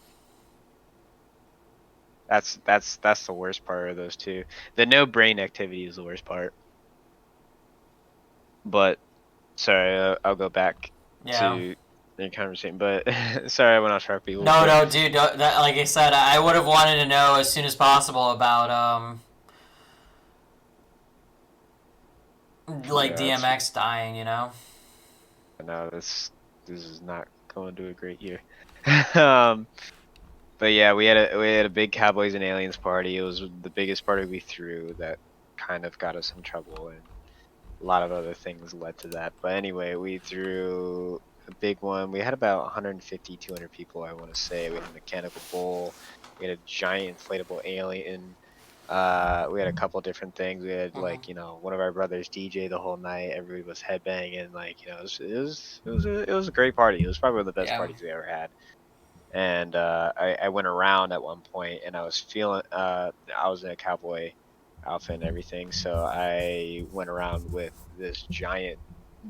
That's the worst part of those two. The no brain activity is the worst part. But sorry, I'll go back to the conversation. But sorry, I went off track. No, dude. Like I said, I would have wanted to know as soon as possible about DMX dying. You know. No, this is not going to a great year. But yeah, we had a big Cowboys and Aliens party. It was the biggest party we threw that kind of got us in trouble, and a lot of other things led to that. But anyway, we threw a big one. We had about 150, 200 people, I want to say. We had a mechanical bull. We had a giant inflatable alien. We had a couple different things. We had like one of our brothers DJ the whole night. Everybody was headbanging. Like it was a great party. It was probably one of the best parties we ever had. And I went around at one point, and I was feeling I was in a cowboy outfit and everything, so I went around with this giant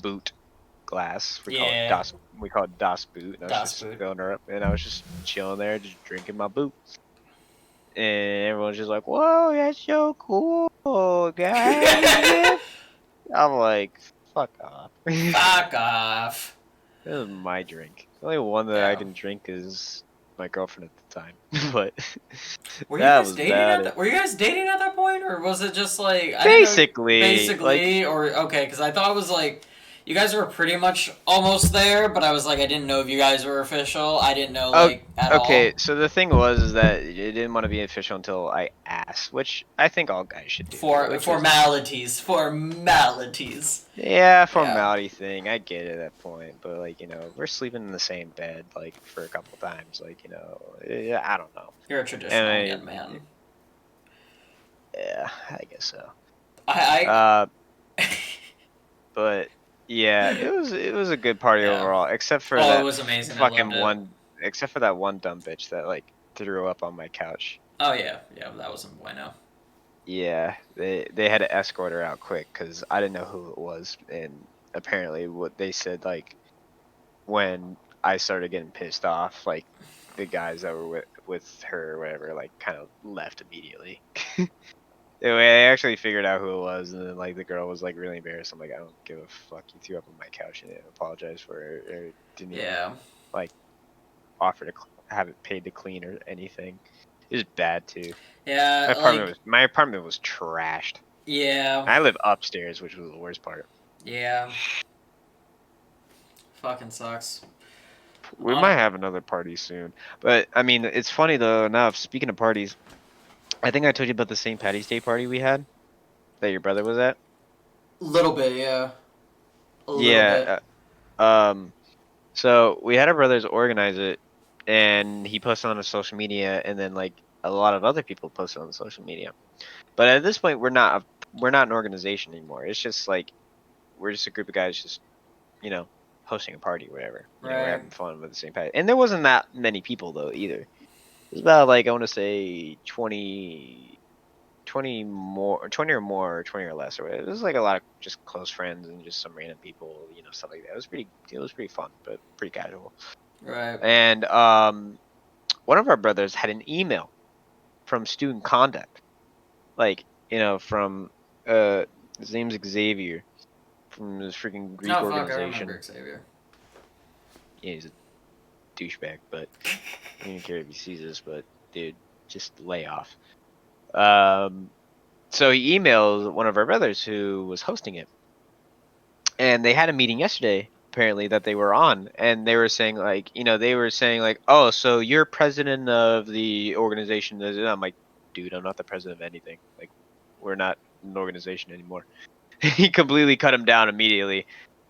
boot glass. We call it Das boot. And I was just filling her up, and I was just chilling there, just drinking my boot. And everyone's just like, "Whoa, that's so cool, guys!" I'm like, "Fuck off." Fuck off. That was my drink. The only one that I Yeah. can drink is my girlfriend at the time. But Were you that guys was dating about at it. that? Were you guys dating at that point, or was it just like I didn't know? Basically, like, Basically, or okay, because I thought it was like you guys were pretty much almost there, but I was like I didn't know if you guys were official. I didn't know oh, like at okay. all. So the thing was is that it didn't want to be official until I asked, which I think all guys should do. For Which was formalities. yeah, Yeah, formality thing. I get it at that point, but like we're sleeping in the same bed like for a couple times. Like yeah, I don't know. you're a And traditional young man. yeah, I guess so. I, Uh, I but yeah, it was a good party yeah. overall, except for Oh, it that was amazing. I loved fucking it. one, except for that one dumb bitch that like threw up on my couch. Oh yeah, yeah. That wasn't bueno. Yeah, they had to escort her out quick because I didn't know who it was, and apparently what they said like when I started getting pissed off, like the guys that were with her or whatever, like kind of left immediately. Anyway, I actually figured out who it was, and then like the girl was like really embarrassed. I'm like, I don't give a fuck. You threw up on my couch and didn't apologize for it, or didn't even Yeah, like offer to have it paid to clean or anything. It was bad too. yeah. Like My apartment was trashed. yeah, I live upstairs, which was the worst part. yeah. Fucking sucks. We On might have another party soon, but I mean, it's funny though. Now, speaking of parties, I think I told you about the St. Patty's Day party we had that your brother was at. little bit, yeah. A little bit. Yeah. So we had our brothers organize it, and he posted on his social media, and then like a lot of other people posted on social media. But at this point, we're not an organization anymore. It's just like we're just a group of guys just hosting a party, or whatever. We're Right. having fun with the same party, and there wasn't that many people though either. It was about like I want to say 20 more, 20 or more, or 20 or less, or whatever. It was like a lot of just close friends and just some random people, stuff like that. It was pretty fun, but pretty casual. Right. And one of our brothers had an email from student conduct, like from his name's Xavier from this freaking Greek Oh fuck, I organization. remember Xavier. Yeah, he's a douchebag, but I don't even care if he sees this, but dude, just lay off. So he emailed one of our brothers who was hosting it, and they had a meeting yesterday apparently that they were on, and they were saying like oh, so you're president of the organization. And I'm like, dude, I'm not the president of anything. Like, we're not an organization anymore. He completely cut him down immediately,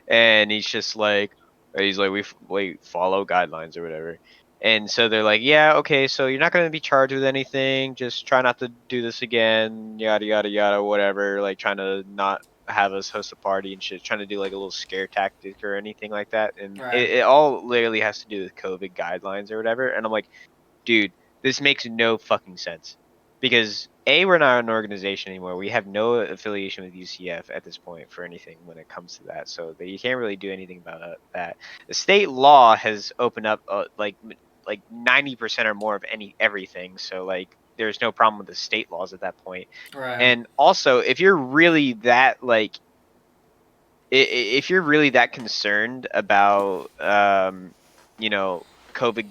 and he's like we follow guidelines or whatever. And so they're like, yeah, okay, so you're not going to be charged with anything, just try not to do this again, yada yada yada, whatever, like trying to not have us host a party and shit, trying to do like a little scare tactic or anything like that. And Right. it all literally has to do with COVID guidelines or whatever. And I'm like, dude, this makes no fucking sense. Because A, we're not an organization anymore. We have no affiliation with UCF at this point for anything when it comes to that. So you can't really do anything about that. The state law has opened up like 90% or more of everything. So like there's no problem with the state laws at that point. Right. And also, if you're really that if you're really that concerned about COVID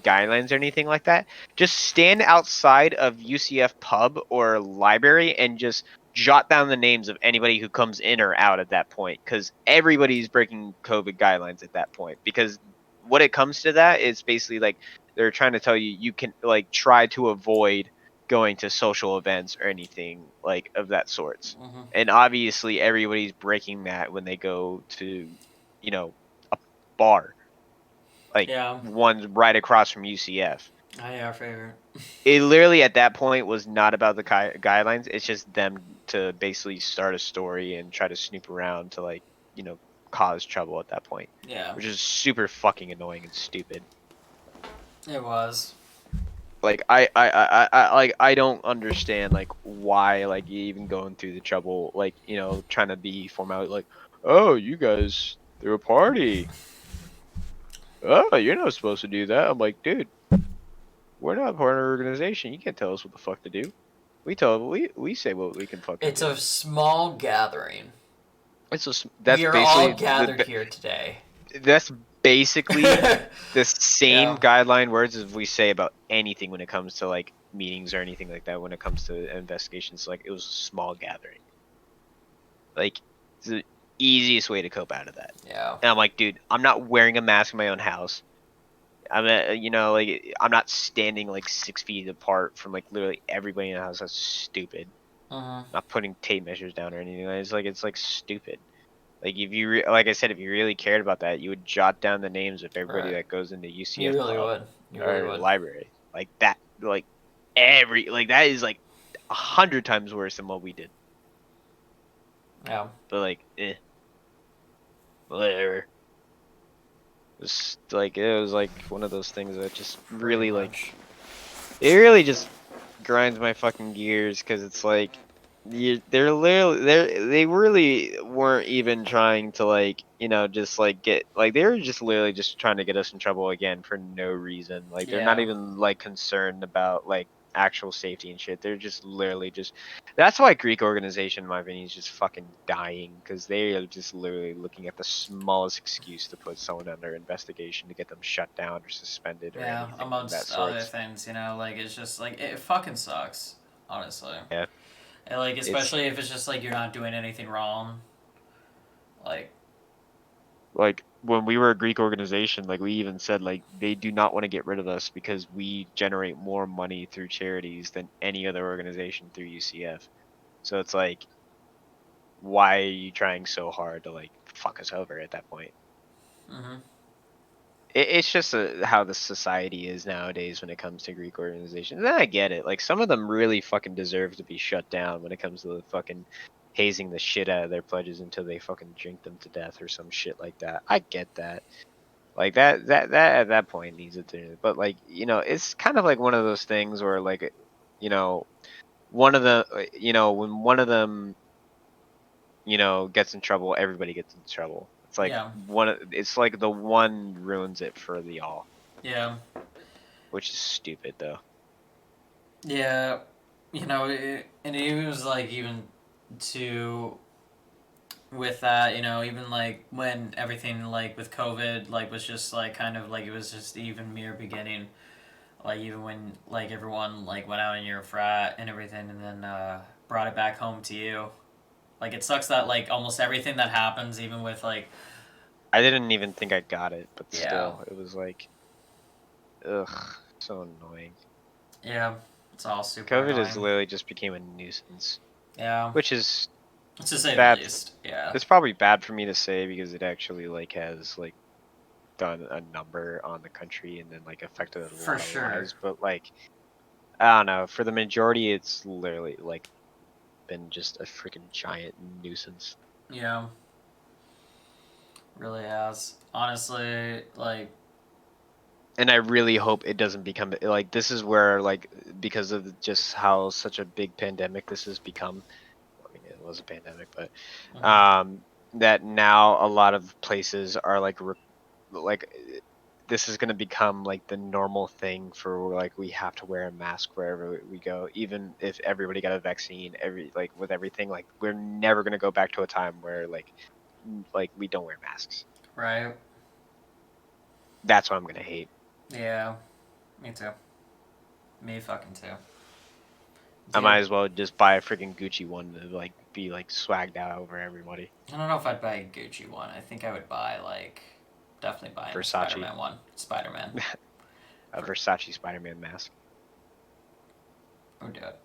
guidelines or anything like that, just stand outside of UCF pub or library and just jot down the names of anybody who comes in or out at that point, because everybody's breaking COVID guidelines at that point. Because what it comes to that is basically like they're trying to tell you you can like try to avoid going to social events or anything like of that sorts. Mm-hmm. And obviously everybody's breaking that when they go to a bar, like Yeah. one's right across from UCF. I our favorite. It literally at that point was not about the guidelines. It's just them to basically start a story and try to snoop around to cause trouble at that point, Yeah. which is super fucking annoying and stupid. It was. Like I don't understand like why like you even going through the trouble like trying to be formal like, oh, you guys threw a party. Oh, you're not supposed to do that. I'm like, dude, we're not part of an organization. You can't tell us what the fuck to do. We say what we can fucking It's do. a small gathering. That's We are all basically gathered here today. that's basically the same Yeah. guideline words as we say about anything when it comes to like meetings or anything like that. When it comes to investigations, like it was a small gathering. Like it's the easiest way to cope out of that. Yeah. And I'm like, dude, I'm not wearing a mask in my own house. I'm not standing like 6 feet apart from like literally everybody in the house. That's stupid. Not putting tape measures down or anything. It's like stupid. Like if you like I said, if you really cared about that, you would jot down the names of everybody Right. that goes into You UCF really pub would. You really or would. library. Like that, that is like 100 times worse than what we did. Yeah. But like, whatever. It was like one of those things that just Pretty really much. it really just grinds my fucking gears because it's like they really weren't even trying to just like get like they were just literally just trying to get us in trouble again for no reason. Like they're not Yeah. even like concerned about like actual safety and shit. They're just literally just that's why Greek organization in my opinion is just fucking dying because they are just literally looking at the smallest excuse to put someone under investigation to get them shut down or suspended or Yeah. anything of that Amongst other sorts. things, like it's just like it fucking sucks, honestly. Yeah. And, like It's especially if it's just like you're not doing anything wrong. Like. like when we were a Greek organization, like we even said like they do not want to get rid of us because we generate more money through charities than any other organization through UCF. So it's like, why are you trying so hard to like fuck us over at that point? Mhm. It's just how the society is nowadays when it comes to Greek organizations. And I get it. Like some of them really fucking deserve to be shut down when it comes to the fucking hazing the shit out of their pledges until they fucking drink them to death or some shit like that. I get that. Like that at that point needs it to, but like it's kind of like one of those things where like you know one of the when one of them gets in trouble, everybody gets in trouble. It's like Yeah. it's like the one ruins it for the all, Yeah. which is stupid though. Yeah. And it was like even to with that, even like when everything like with COVID like was just like kind of like it was just even mere beginning. Like even when like everyone like went out in your frat and everything and then brought it back home to you. Like it sucks that like almost everything that happens, even with like I didn't even think I got it, but yeah, still, it was like, ugh, so annoying. yeah, it's all super COVID has annoying. literally just became a nuisance, Yeah, which is to say the bad. least. Yeah, It's probably bad for me to say because it actually like has like done a number on the country and then like affected a for lot of sure. lives. But like I don't know, for the majority, it's literally like been just a freaking giant nuisance. Yeah, really has. Honestly, like And I really hope it doesn't become like this is where like because of just how such a big pandemic this has become. I mean, it was a pandemic, but mhm. that now a lot of places are like this is going to become like the normal thing for like we have to wear a mask wherever we go, even if everybody got a vaccine. With everything, like we're never going to go back to a time where like we don't wear masks. Right. That's what I'm going to hate. Yeah, me too. Me fucking too. I might Dude, as well just buy a freaking Gucci one to like be like swagged out over everybody. I don't know if I'd buy a Gucci one. I think I would buy like definitely buying a Spider Versace, Man one. Spider Man. a Versace Spider-Man mask. I would do it.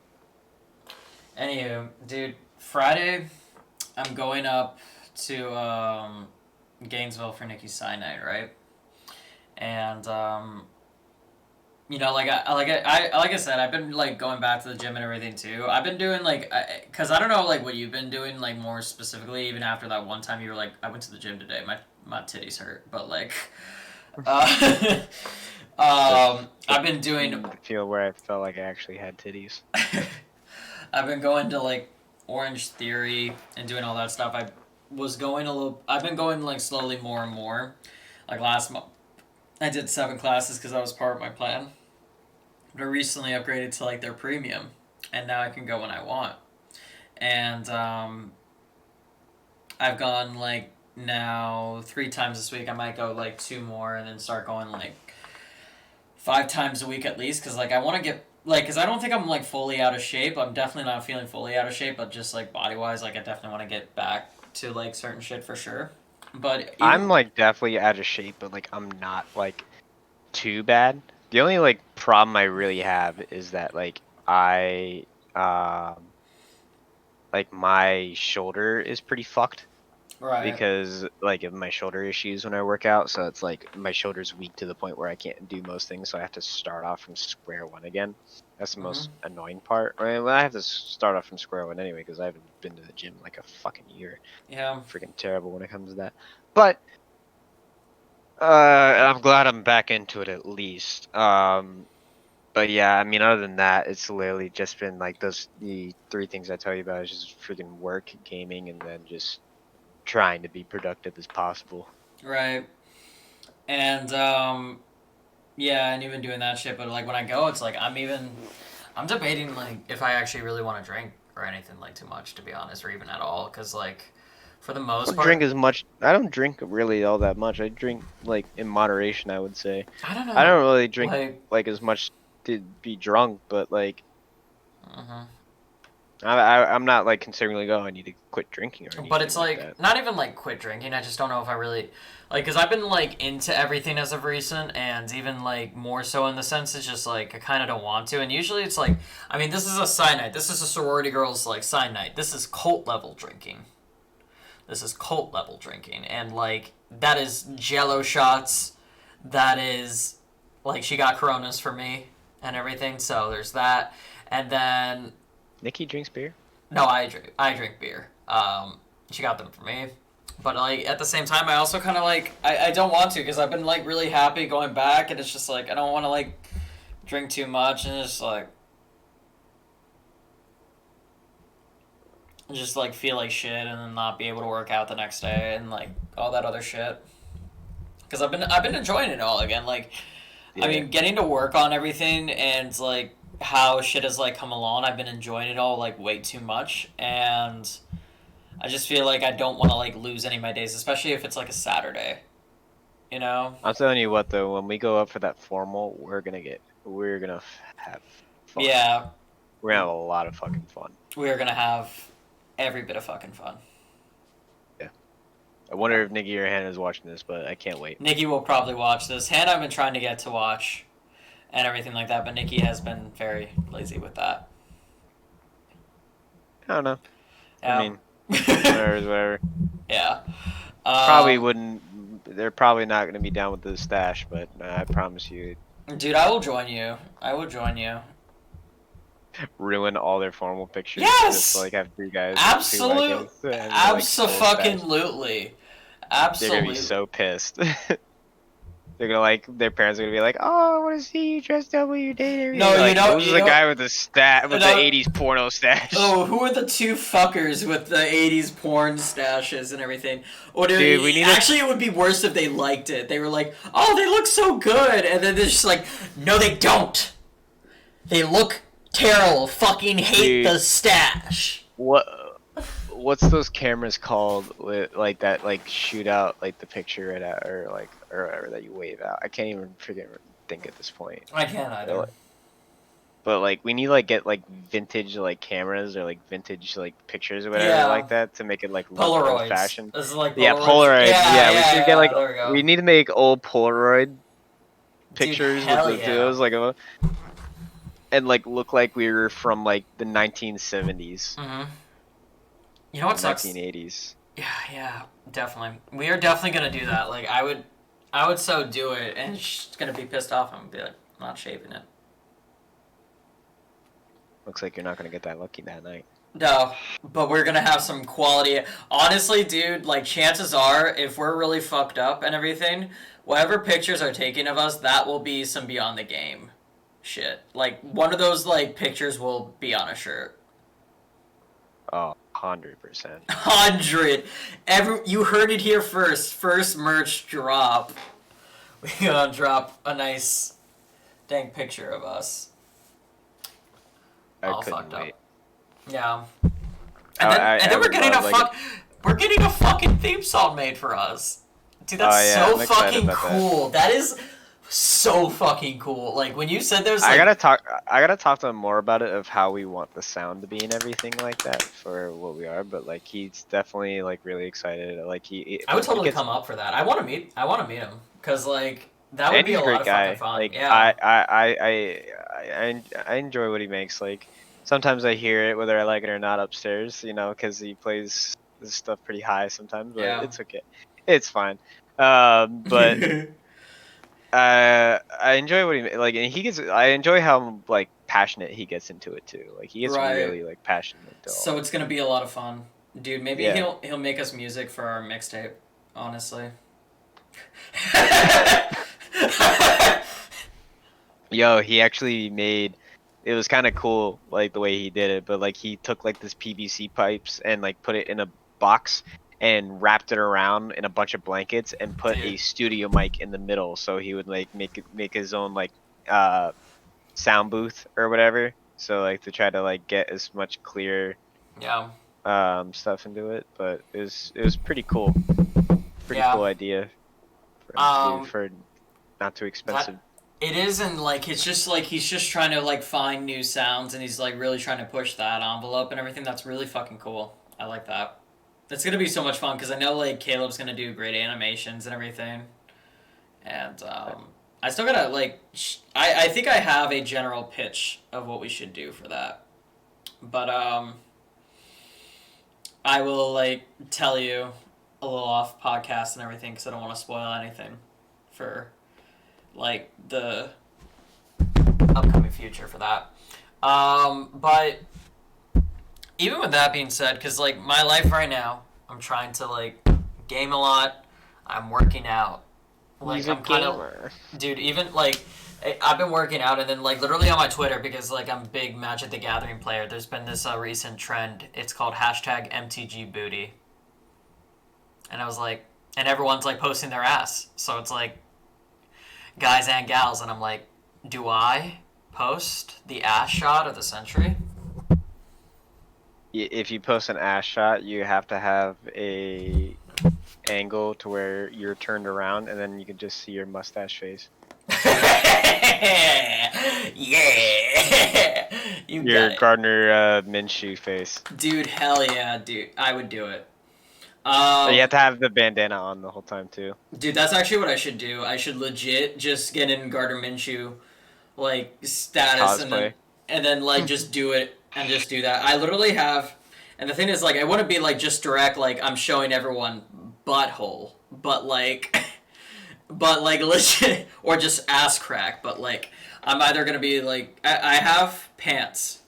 Anywho, dude, Friday, I'm going up to Gainesville for Nikki's sign night, right? And like I said, I've been like going back to the gym and everything too. I've been doing like, cause I don't know like what you've been doing like more specifically. Even after that one time you were like, I went to the gym today. My titties hurt, but like, uh, I've been doing. The feel where I felt like I actually had titties. I've been going to like Orange Theory and doing all that stuff. I've been going like slowly more and more. Like last month, I did 7 classes because that was part of my plan. But I recently upgraded to like their premium, and now I can go when I want. And I've gone like now 3 times this week. I might go like 2 more and then start going like 5 times a week at least, because like I want to get like, because I don't think I'm like fully out of shape. I'm definitely not feeling fully out of shape, but just like body wise, like I definitely want to get back to like certain shit for sure. But even, I'm like definitely out of shape, but like I'm not like too bad. The only like problem I really have is that like like my shoulder is pretty fucked right. because like of my shoulder issues when I work out. So it's like my shoulder's weak to the point where I can't do most things. So I have to start off from square one again. That's the most annoying part. I mean, I have to start off from square one anyway because I haven't been to the gym in like a fucking year. Yeah. Freaking terrible when it comes to that. But I'm glad I'm back into it at least. But yeah, I mean, other than that, it's literally just been like the 3 things I tell you about is just freaking work, gaming, and then just trying to be productive as possible. Right. And yeah, and even doing that shit, but like when I go, it's like I'm debating like if I actually really want to drink or anything like too much, to be honest, or even at all, because like for the most part, Drink as much. I don't drink really all that much. I drink like in moderation, I would say. I don't know. I don't really drink like as much to be drunk, but like I'm not like considering like, oh, I need to quit drinking or anything. But it's like that. not even like quit drinking. I just don't know if I really like, because I've been like into everything as of recent, and even like more so in the sense it's just like I kind of don't want to. And usually it's like, I mean, this is a side night. This is a sorority girls like side night. This is cult level drinking. This is cult level drinking, and like that is Jello shots. That is like she got Coronas for me and everything. So there's that, and then Nikki drinks beer? No, I drink beer. She got them for me, but like at the same time, I also kind of like I don't want to, because I've been like really happy going back, and it's just like I don't want to like drink too much, and it's like just like feel like shit, and then not be able to work out the next day, and like all that other shit. Because I've been enjoying it all again. Like, yeah. I mean, getting to work on everything and like how shit has like come along, I've been enjoying it all like way too much, and I just feel like I don't want to like lose any of my days, especially if it's like a Saturday, you know. I'm telling you what though, when we go up for that formal, we're gonna have fun. Yeah, we're gonna have a lot of fucking fun. We're gonna have every bit of fucking fun. Yeah, I wonder if Nikki or Hannah's watching this, but I can't wait. Nikki will probably watch this. Hannah I've been trying to get to watch and everything like that, but Nikki has been very lazy with that. I don't know. I mean, whatever. Yeah. Probably wouldn't. They're probably not going to be down with the stash, but I promise you. Dude, I will join you. I will join you. Ruin all their formal pictures. Yes! Just to, like, have 3 guys. Absolutely. Absolutely. They're going to be so pissed. They're gonna like, their parents are gonna be like, "Oh, I want to see you dressed up with your date." No, like, you know, who's the guy with the the '80s porno stash? Oh, who are the 2 fuckers with the '80s porn stashes and everything? Or dude, we need actually, it would be worse if they liked it. They were like, "Oh, they look so good," and then they're just like, "No, they don't. They look terrible. Fucking hate the stash." What's those cameras called with like that, like shoot out like the picture right out, or like, or whatever that you wave out? I can't even freaking think at this point. I can't either. But like we need like get like vintage like cameras or like vintage like pictures or whatever like that to make it like Polaroids. Old fashioned. This is like Polaroids. Yeah, Polaroid. Yeah, we should get like we, we need to make old Polaroid pictures with those like and like look like we were from like the 1970s. Mm-hmm. You know what sucks? 1980s. Yeah, definitely. We are definitely gonna do that. Like, I would so do it, and she's gonna be pissed off and be like, I'm not shaving it. Looks like you're not gonna get that lucky that night. No, but we're gonna have some quality. Honestly, dude, like, chances are, if we're really fucked up and everything, whatever pictures are taken of us, that will be some Beyond the Game shit. Like, one of those, like, pictures will be on a shirt. Oh, 100%. 100. You heard it here first. First merch drop. We're gonna drop a nice dang picture of us. I couldn't wait. Yeah. And then we're getting We're getting a fucking theme song made for us. Dude, that's I'm so excited fucking about that. cool. That is so fucking cool. Like, when you said there's, like... I gotta talk to him more about it, of how we want the sound to be and everything like that for what we are, but, like, he's definitely, like, really excited. Like, I would totally come up for that. I want to meet him. Because, like, that would and be he's a a great lot of guy. fucking fun. Like, Yeah. I enjoy what he makes. Like, sometimes I hear it, whether I like it or not, upstairs, you know, because he plays this stuff pretty high sometimes, but Yeah. it's okay. It's fine. But I enjoy what he like, and he gets. I enjoy how, like, passionate he gets into it too. Like, he gets Right. really, like, passionate into all. So it's gonna be a lot of fun. Dude, maybe Yeah. he'll make us music for our mixtape, honestly. Yo, he actually made. It was kind of cool, like, the way he did it, but, like, he took, like, this PVC pipes and, like, put it in a box and wrapped it around in a bunch of blankets and put a Dude. studio mic in the middle, so he would, like, make his own, like, sound booth or whatever. So, like, to try to, like, get as much clear Yeah. stuff into it, but it was pretty cool. Pretty Yeah. cool idea for him to do for not too That, expensive. it is, and, like, it's just, like, he's just trying to, like, find new sounds, and he's, like, really trying to push that envelope and everything. That's really fucking cool. I like that. It's gonna be so much fun, because I know, like, Caleb's gonna do great animations and everything. And, I still gotta, like, I think I have a general pitch of what we should do for that. But, I will, like, tell you a little off podcast and everything, because I don't want to spoil anything for, like, the upcoming future for that. But even with that being said, because, like, my life right now, I'm trying to, like, game a lot. I'm working out. Like, He's a I'm kind of, dude. Even, like, I've been working out, and then, like, literally on my Twitter, because, like, I'm a big Magic the Gathering player. There's been this recent trend. It's called #MTGBooty, and I was like, and everyone's, like, posting their ass. So it's like guys and gals, and I'm like, do I post the ass shot of the century? If you post an ass shot, you have to have a angle to where you're turned around, and then you can just see your mustache face. Yeah, you Your got it, Gardner Minshew face. dude. Hell yeah, dude. I would do it. So you have to have the bandana on the whole time too. Dude, that's actually what I should do. I should legit just get in Gardner Minshew, like, status, Cosplay. and then like just do it and just do that. I literally have, and the thing is, like, I wouldn't be like just direct, like, I'm showing everyone butthole, but like, but like legit, or just ass crack. But like, I'm either gonna be like, I have pants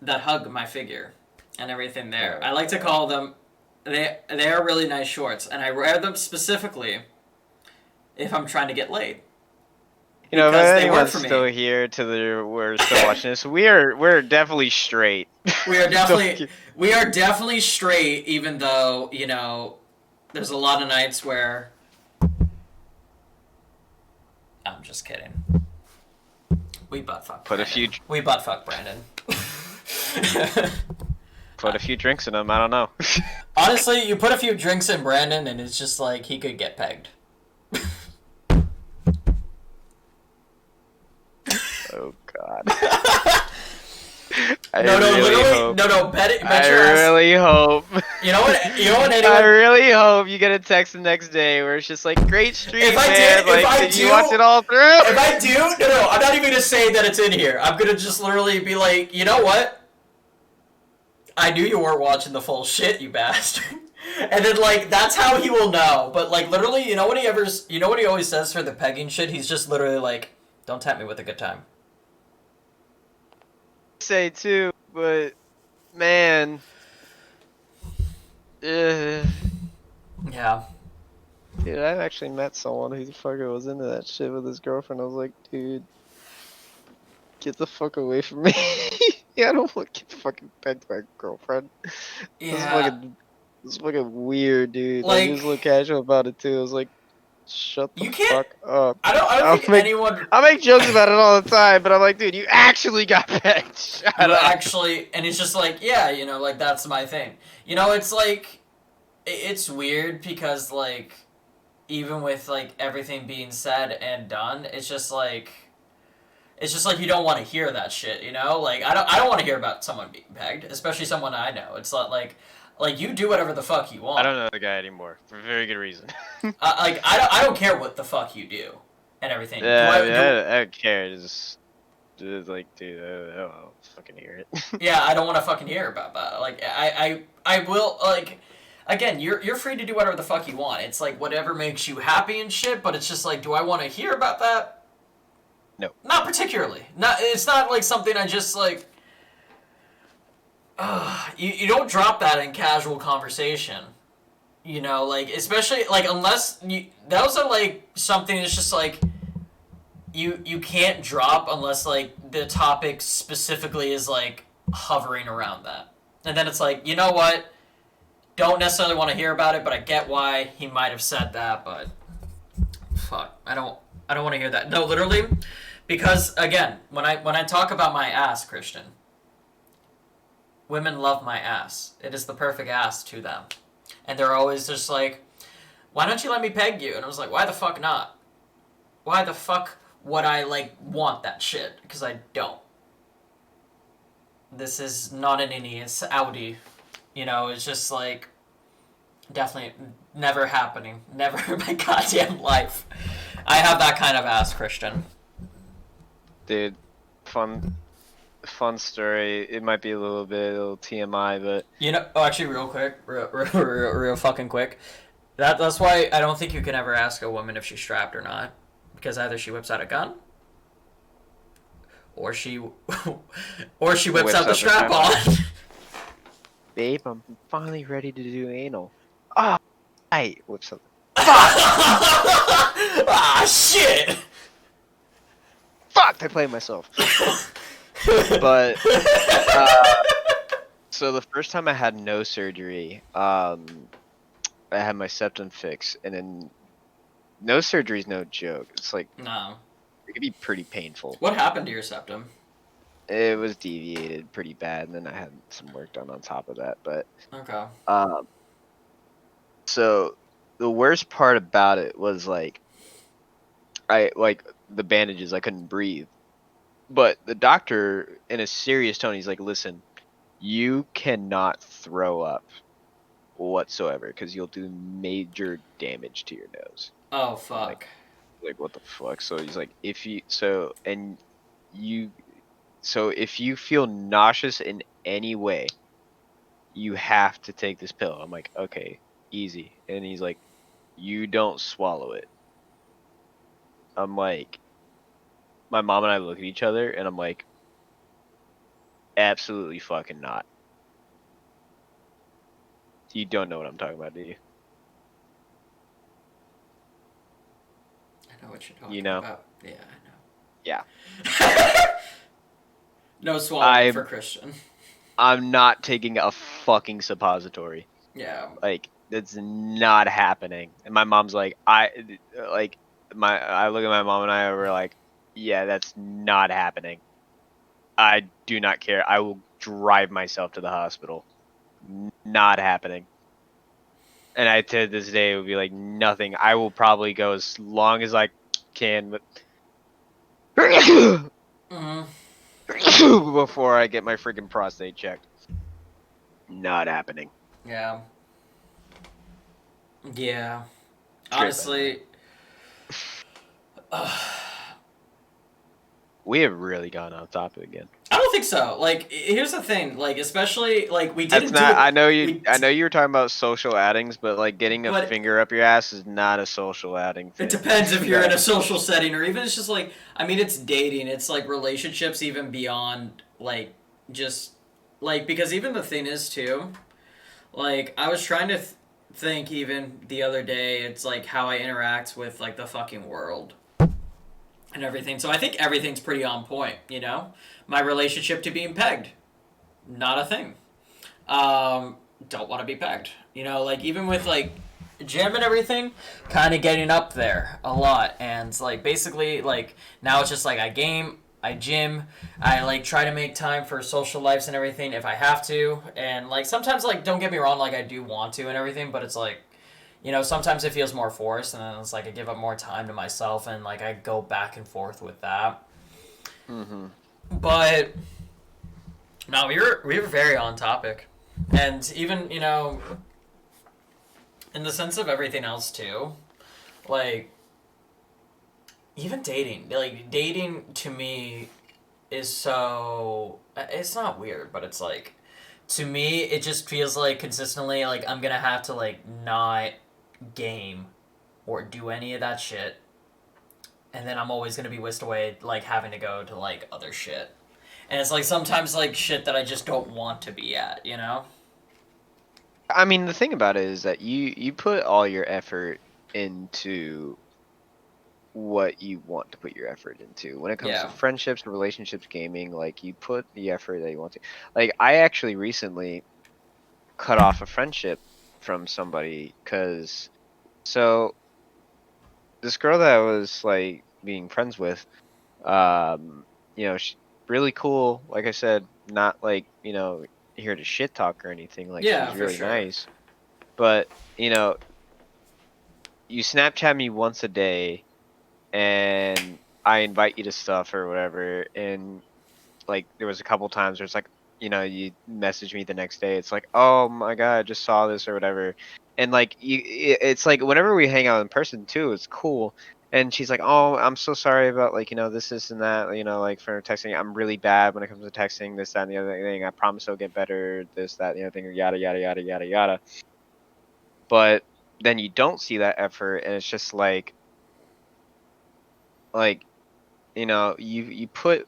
that hug my figure and everything there. I like to call them. They are really nice shorts, and I wear them specifically if I'm trying to get laid. You know, if Because they work anyone's for me. still here we're still watching this, we're definitely straight. We are definitely straight, even though, you know, there's a lot of nights where I'm just kidding. We butt fuck. We butt fuck Brandon. Put a few drinks in them. I don't know. Honestly, you put a few drinks in Brandon, and it's just like he could get pegged. Oh God. Bet your I ass. really hope. You know what? Anyone. I really hope you get a text the next day where it's just like, great stream, If I man. did- if I did you do- watch it all through? If I do, no, I'm not even gonna say that it's in here. I'm gonna just literally be like, you know what? I knew you weren't watching the full shit, you bastard. And then, like, that's how he will know. But, like, literally, you know what he always says for the pegging shit? He's just literally like, don't tempt me with a good time. Say too, but man. Ugh. Yeah. Dude, I actually met someone who fucking was into that shit with his girlfriend. I was like, dude, get the fuck away from me. Yeah, I don't want to get fucking pegged by a girlfriend. Yeah. This is fucking weird, dude. Like, he was a little casual about it too. I was like, shut the You can't- fuck up. I don't think anyone I make jokes about it all the time, but I'm like, dude, you actually got pegged. Shut up. actually, and it's just like, yeah, you know, like, that's my thing. You know, it's like, it's weird because, like, even with, like, everything being said and done, it's just like you don't want to hear that shit, you know? Like, I don't want to hear about someone being pegged, especially someone I know. It's not like you do whatever the fuck you want. I don't know the guy anymore for a very good reason. I don't care what the fuck you do and everything. I don't care. Just like, dude, I don't fucking hear it. Yeah, I don't want to fucking hear about that. Like, I will, like, again, you're free to do whatever the fuck you want. It's like whatever makes you happy and shit, but it's just like, do I want to hear about that? No. Not particularly. It's not like something I just like. You don't drop that in casual conversation. You know, like, especially like unless those are like something that's just like you can't drop unless like the topic specifically is like hovering around that. And then it's like, you know what? Don't necessarily want to hear about it, but I get why he might have said that, but fuck. I don't want to hear that. No, literally. Because again, when I talk about my ass, Christian, women love my ass. It is the perfect ass to them. And they're always just like, why don't you let me peg you? And I was like, why the fuck not? Why the fuck would I, like, want that shit? Because I don't. This is not an innie, it's Audi. You know, it's just like, definitely never happening. Never in my goddamn life. I have that kind of ass, Christian. Dude, fun story. It might be a little TMI, but You know, actually, real quick, real fucking quick. That's why I don't think you can ever ask a woman if she's strapped or not, because either she whips out a gun, or she whips out the strap on. Babe, I'm finally ready to do anal. Ah, I whips up. Ah, shit. Fuck! I played myself. But so the first time I had no surgery, I had my septum fixed, and then no surgery is no joke. It's like No. it could be pretty painful. What happened to your septum? It was deviated pretty bad, and then I had some work done on top of that. But Okay. so the worst part about it was like the bandages. I couldn't breathe. But the doctor, in a serious tone, he's like, "Listen, you cannot throw up whatsoever because you'll do major damage to your nose." Oh fuck. Like what the fuck? So he's like, if you feel nauseous in any way, you have to take this pill. I'm like, okay, easy. And he's like, you don't swallow it. I'm like, my mom and I look at each other, and I'm like, absolutely fucking not. You don't know what I'm talking about, do you? I know what you're talking You know? about. Yeah, I know. Yeah. No swallowing for Christian. I'm not taking a fucking suppository. Yeah. Like, that's not happening. And my mom's like, I look at my mom and I, we're like, yeah, that's not happening. I do not care. I will drive myself to the hospital. Not happening. And I, to this day, it would be like nothing. I will probably go as long as I can, but before I get my freaking prostate checked. Not happening. Yeah. Yeah. Straight Honestly. We have really gone off topic again. I don't think so. Like, here's the thing. Like, especially, like, we didn't That's not. do it. I know you were talking about social outings, but like getting a finger up your ass is not a social outing thing. It depends if you're in a social setting or even it's just like, I mean, it's dating. It's like relationships even beyond like just like, because even the thing is too, like, I was trying to think even the other day, it's like how I interact with like the fucking world and everything. So I think everything's pretty on point, you know? My relationship to being pegged, not a thing. Don't want to be pegged. You know, like, even with, like, gym and everything, kind of getting up there a lot. And, like, basically, like, now it's just, like, I game, I gym. I like try to make time for social lives and everything if I have to. And like sometimes like don't get me wrong, like I do want to and everything, but it's like sometimes it feels more forced, and then it's like I give up more time to myself, and like I go back and forth with that. Mm-hmm. But no, we were very on topic, and even in the sense of everything else too, like even dating to me is so it's not weird, but it's like to me it just feels like consistently like I'm gonna have to like not game or do any of that shit, and then I'm always gonna be whisked away like having to go to like other shit, and it's like sometimes like shit that I just don't want to be at. I mean, the thing about it is that you put all your effort into what you want to put your effort into. When it comes to Yeah. friendships, relationships, gaming, like you put the effort that you want to. Like I actually recently cut off a friendship from somebody because so this girl that I was like being friends with, she really cool. Like I said, not like here to shit talk or anything. Like Yeah, she's for really sure. nice, but you Snapchat me once a day, and I invite you to stuff or whatever, and like there was a couple times where it's like you message me the next day, it's like, oh my god, I just saw this or whatever, and like it's like whenever we hang out in person too, it's cool. And she's like, oh, I'm so sorry about like this and that, like for texting, I'm really bad when it comes to texting, this, that, and the other thing, I promise I'll get better, this, that, and the other thing, yada yada yada yada yada. But then you don't see that effort, and it's just like you put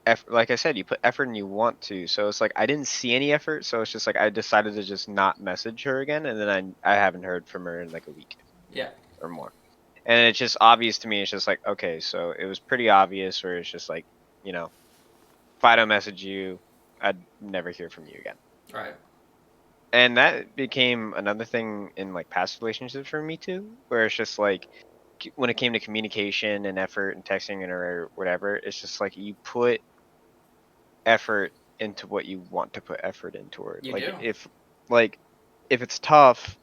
effort, like I said, you put effort and you want to. So it's like I didn't see any effort, so it's just like I decided to just not message her again, and then I haven't heard from her in like a week Yeah. or more. And it's just obvious to me. It's just like, okay, so it was pretty obvious, where it's just like, if I don't message you, I'd never hear from you again. Right. And that became another thing in like past relationships for me too, where it's just like when it came to communication and effort and texting and or whatever, it's just like you put effort into what you want to put effort into it. You Like do. if it's tough,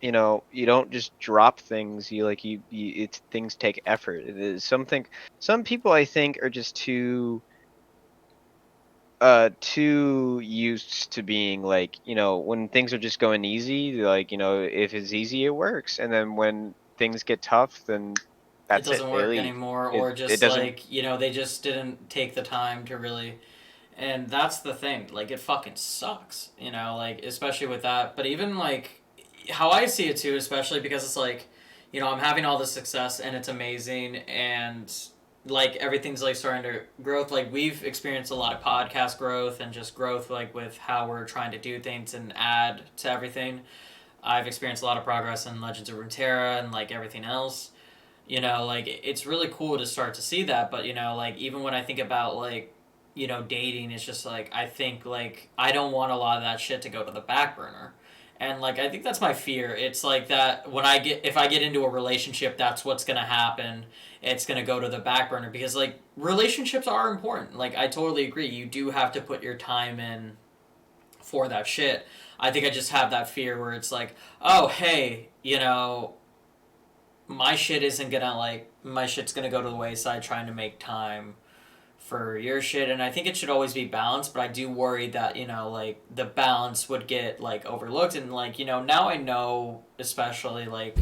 you don't just drop things. You like you it's things take effort. It is something. Some people I think are just too used to being like, when things are just going easy, like, if it's easy it works, and then when things get tough, then It that's it, doesn't they work leave. anymore, it or it just doesn't. like they just didn't take the time to really. And that's the thing. Like it fucking sucks. Like especially with that. But even like how I see it too, especially because it's like, I'm having all this success and it's amazing, and like everything's like starting to growth. Like we've experienced a lot of podcast growth and just growth like with how we're trying to do things and add to everything. I've experienced a lot of progress in Legends of Runeterra and like everything else. Like it's really cool to start to see that. But like even when I think about like dating, it's just like I think like I don't want a lot of that shit to go to the back burner. And like I think that's my fear. It's like that when if I get into a relationship, that's what's gonna happen. It's gonna go to the back burner because like relationships are important. Like I totally agree. You do have to put your time in for that shit. I think I just have that fear where it's like, oh hey, my shit's gonna go to the wayside trying to make time for your shit. And I think it should always be balanced, but I do worry that like the balance would get like overlooked. And like now I know, especially like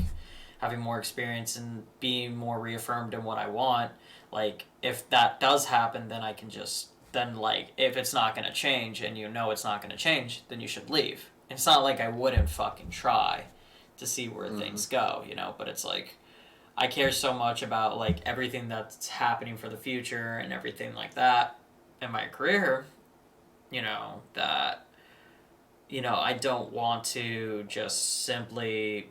having more experience and being more reaffirmed in what I want, like if that does happen, then I can just then like if it's not going to change and it's not going to change, then you should leave. It's not like I wouldn't fucking try to see where Mhm. things go, but it's like I care so much about like everything that's happening for the future and everything like that in my career, that I don't want to just simply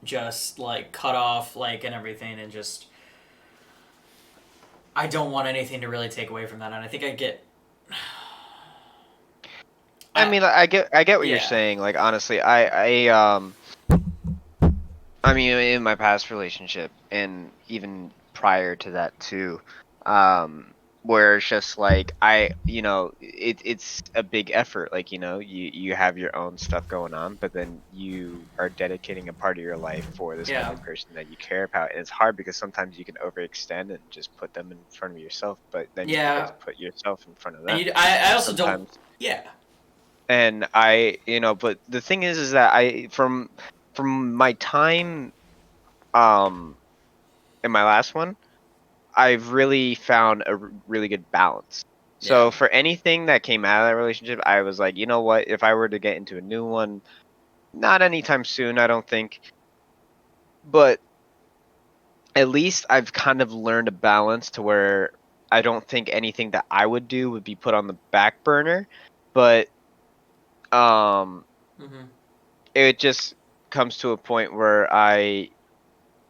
just like cut off like and everything, and just I don't want anything to really take away from that. And I think I get I I mean, I get what you're yeah. saying. Like honestly, I mean, in my past relationship, and even prior to that too, where it's just like it's a big effort. Like you have your own stuff going on, but then you are dedicating a part of your life for this Yeah. other person that you care about, and it's hard because sometimes you can overextend and just put them in front of yourself, but then you forget Yeah. to put yourself in front of And them. I And also don't. sometimes, Yeah. and but the thing is that from my time um in my last one, I've really found a really good balance. Yeah. So for anything that came out of that relationship, I was like, you know what? If I were to get into a new one, not anytime soon, I don't think, but at least I've kind of learned a balance to where I don't think anything that I would do would be put on the back burner, but um, Mhm. it just comes to a point where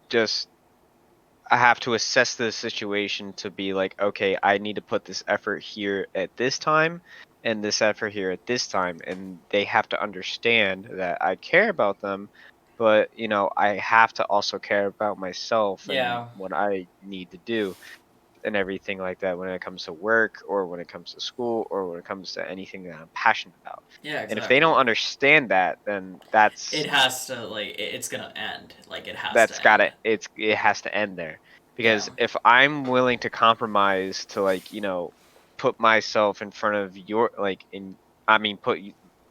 just I have to assess the situation to be like, okay, I need to put this effort here at this time and this effort here at this time. And they have to understand that I care about them, but I have to also care about myself and Yeah. what I need to do and everything like that when it comes to work or when it comes to school or when it comes to anything that I'm passionate about. Yeah. And if they Exactly. don't understand that, then It has to it's gonna end. Like it has that's to got end. it has to end there, Yeah. because if I'm willing to compromise to put myself in front of your like in I mean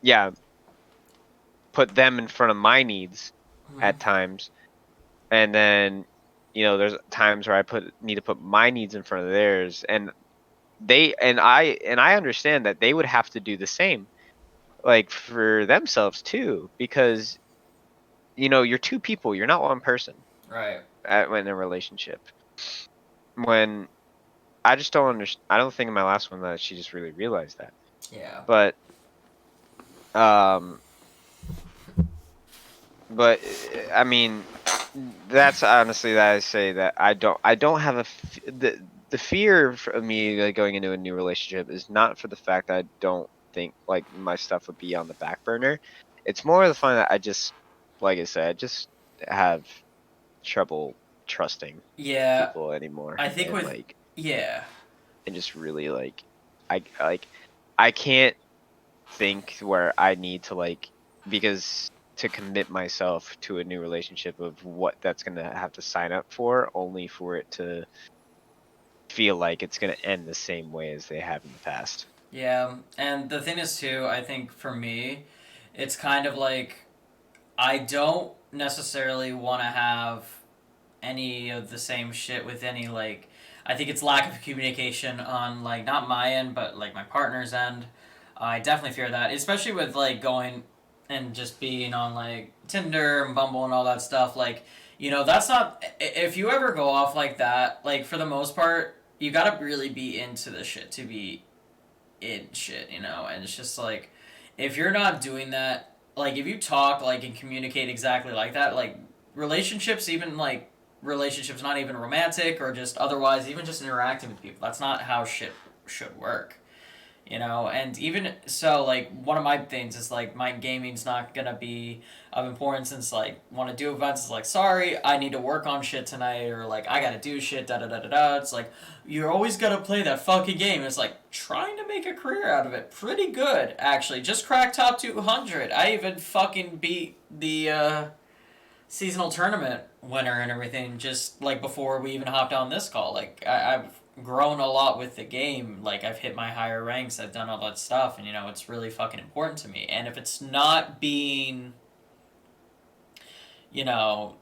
yeah, put them in front of my needs Mhm. at times, and then there's times where I need to put my needs in front of theirs, and I understand that they would have to do the same, like for themselves too, because you're two people, you're not one person Right. in a relationship. When I just don't understand. I don't think in my last one that she just really realized that. Yeah. But um, I mean, that's honestly that I say that I don't have the fear of me like, going into a new relationship is not for the fact that I don't think like my stuff would be on the back burner. It's more the fun that I just, like I said, I just have trouble trusting Yeah. people anymore, I think and with yeah. just really like I can't think where I need to because to commit myself to a new relationship of what that's gonna have to sign up for, only for it to feel like it's gonna end the same way as they have in the past. Yeah. And the thing is too, I think for me, it's kind of like I don't necessarily want to have any of the same shit with any like I think it's lack of communication on like not my end but like my partner's end. I definitely fear that, especially with like going and just being on like Tinder and Bumble and all that stuff. Like, that's not if you ever go off like that. Like for the most part, you gotta really be into the shit to be in shit, And it's just like if you're not doing that, like if you talk like and communicate exactly like that, like relationships, even like relationships not even romantic or just otherwise, even just interacting with people, that's not how shit should work. And even so, like one of my things is like my gaming's not gonna be of importance since like want to do events is like sorry I need to work on shit tonight or like I gotta do shit da da da da da. It's like you're always gotta play that fucking game. It's like trying to make a career out of it. Pretty good actually. Just cracked top 200. I even fucking beat the seasonal tournament winner and everything just like before we even hopped on this call. Like I've grown a lot with the game. Like I've hit my higher ranks. I've done all that stuff, and it's really fucking important to me. And if it's not being, you know,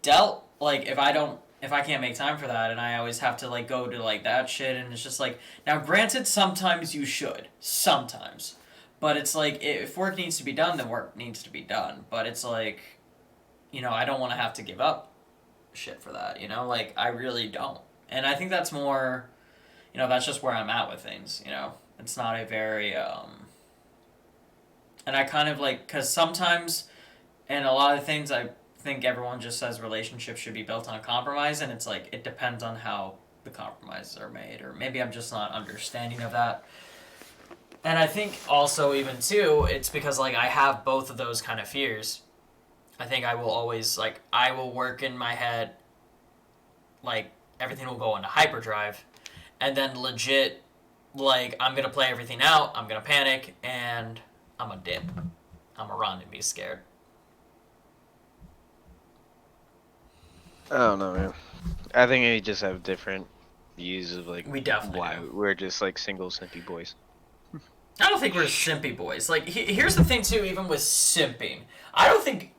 dealt like if I can't make time for that and I always have to like go to like that shit and it's just like now granted sometimes you should sometimes but it's like if work needs to be done then work needs to be done but it's like I don't want to have to give up shit for that, Like, I really don't. And I think that's more, that's just where I'm at with things. It's not a very, and I kind of like, because sometimes, and a lot of things, I think everyone just says relationships should be built on compromise, and it's like, it depends on how the compromises are made, or maybe I'm just not understanding of that. And I think also, even too, it's because, like, I have both of those kind of fears. I think I will always, like, I will work in my head, like, everything will go into hyperdrive, and then legit, like, I'm gonna play everything out, I'm gonna panic, and I'm gonna dip. I'm gonna run and be scared. I don't know, man. I think we just have different views of like We definitely why do. we're just like single simpy boys. I don't think we're simpy boys. Like, here's the thing, too, even with simping. I don't think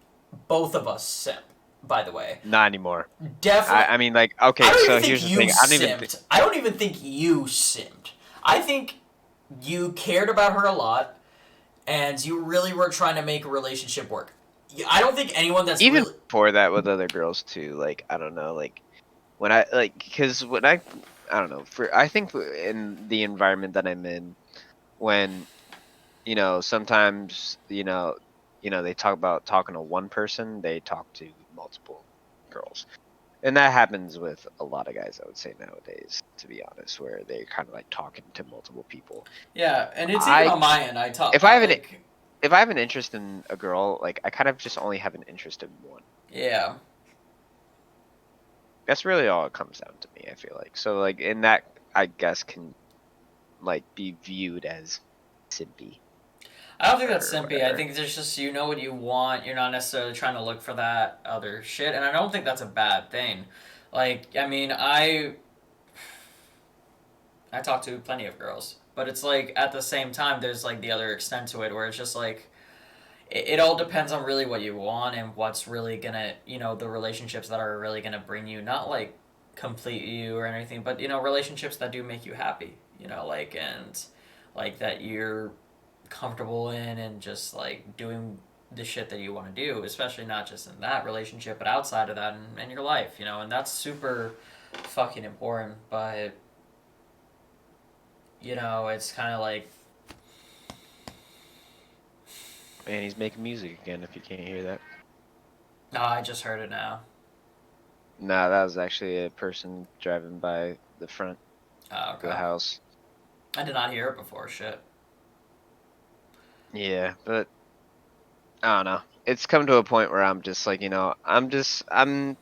both of us simp, by the way. Not anymore. Definitely. I mean, like, okay, I don't so even here's think the you thing. simped. I don't even think you simped. I think you cared about her a lot, and you really were trying to make a relationship work. I don't think anyone that's even really... for that with other girls too. Like, I don't know, like when I like because when I don't know for I think in the environment that I'm in when sometimes they talk about talking to one person, they talk to multiple girls. And that happens with a lot of guys, I would say, nowadays, to be honest, where they're kind of like talking to multiple people. Yeah, and it's even on my end. If I have an if I have an interest in a girl, like I kind of just only have an interest in one. Yeah. That's really all it comes down to me, I feel like. So like in that I guess can like be viewed as simpy. I don't think that's Or simpy. I whatever. think there's just, you know what you want. You're not necessarily trying to look for that other shit. And I don't think that's a bad thing. Like, I mean, I talk to plenty of girls. But it's like, at the same time, there's like the other extent to it where it's just like, it all depends on really what you want and what's really gonna, the relationships that are really gonna bring you, not like complete you or anything, but, relationships that do make you happy, like, and like that you're comfortable in and just like doing the shit that you want to do, especially not just in that relationship, but outside of that in your life, and that's super fucking important. But, it's kind of like, Man, he's making music again. If you can't hear that. no, I just heard it now. Nah, that was actually a person driving by the front Oh, of the okay. house. I did not hear it before. Shit. Yeah, but I don't know. It's come to a point where I'm just like, I'm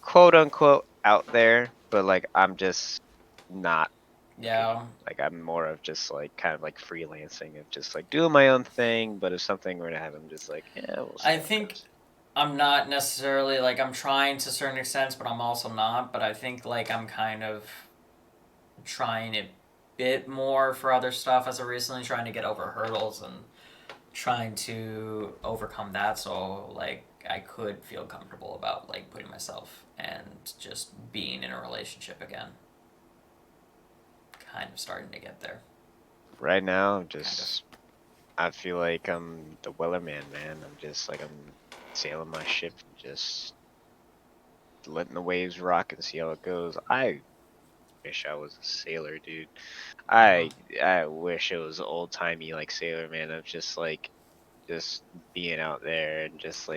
quote unquote out there, but like I'm just not. Yeah. Like I'm more of just like kind of like freelancing of just like doing my own thing. But if something were to happen, I'm just like, yeah, we'll see I how it think goes. I'm not necessarily like I'm trying to a certain extent, but I'm also not. But I think like I'm kind of trying a bit more for other stuff as of recently, trying to get over hurdles and trying to overcome that. So like I could feel comfortable about like putting myself and just being in a relationship again. Kind of starting to get there. Right now, I feel like I'm the Wellerman, man. I'm just like I'm sailing my ship, and just letting the waves rock and see how it goes. I wish I was a sailor, dude. I wish it was old timey like sailor man of just like just being out there and just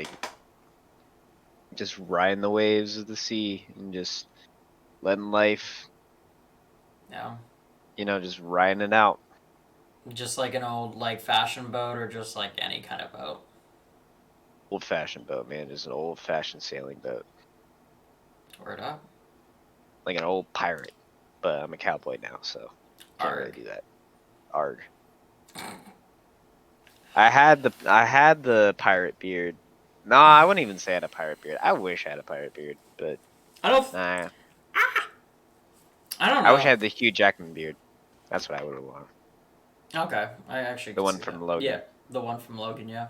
riding the waves of the sea and just letting life, Yeah. just riding it out. Just like an old like fashion boat or just like any kind of boat. Old fashioned boat, man. Just an old fashioned sailing boat. Word up. Like an old pirate. But I'm a cowboy now, so can't really Arg. do that. Arg. I had the pirate beard. No, I wouldn't even say I had a pirate beard. I wish I had a pirate beard, but I don't. nah. I don't I wish I know. had the Hugh Jackman beard. That's what I would have wanted. Okay, I actually The could one see from that. Logan. Yeah, the one from Logan. Yeah,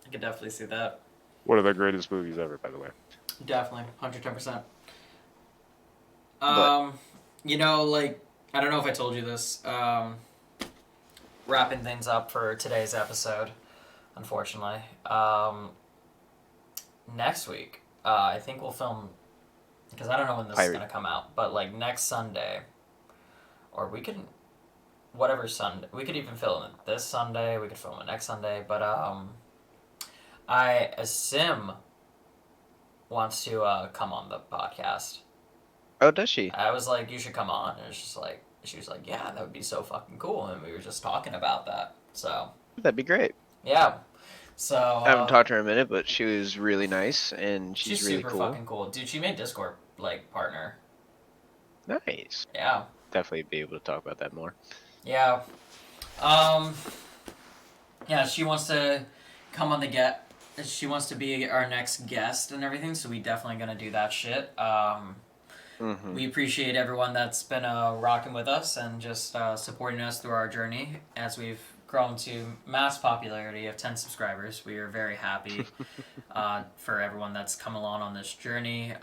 I could definitely see that. One of the greatest movies ever, by the way. Definitely, 110%. But Like I don't know if I told you this. Wrapping things up for today's episode, unfortunately. Next week, I think we'll film because I don't know when this is gonna come out, but like next Sunday, or we could, whatever Sunday, we could even film it this Sunday. We could film it next Sunday, but Sim wants to come on the podcast. Oh, does she? I was like, you should come on, and it's just like she was like, yeah, that would be so fucking cool, and we were just talking about that. So That'd be great. yeah. So I haven't talked to her in a minute, but she was really nice and she's really super cool. fucking cool, dude. She made Discord like partner. Nice. Yeah. Definitely be able to talk about that more. Yeah. Yeah, she wants to come on the get. She wants to be our next guest and everything, so we definitely gonna do that shit. We appreciate everyone that's been rocking with us and just supporting us through our journey as we've grown to mass popularity of 10 subscribers. We are very happy for everyone that's come along on this journey.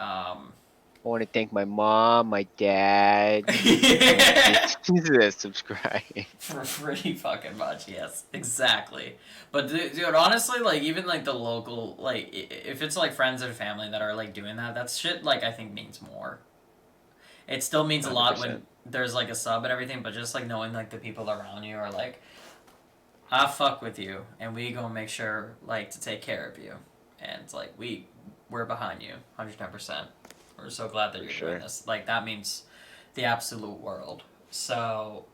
I want to thank my mom, my dad, and subscribe. For pretty fucking much, yes, exactly. But dude, honestly, like even like the local, like if it's like friends and family that are like doing that, that's shit. Like I think means more. It still means a lot when 100%. there's like a sub and everything, but just like knowing like the people around you are like, I fuck with you, and we gonna make sure like to take care of you, and it's like we're behind you, 110%. We're so glad that you're doing this. Like that means the absolute world. So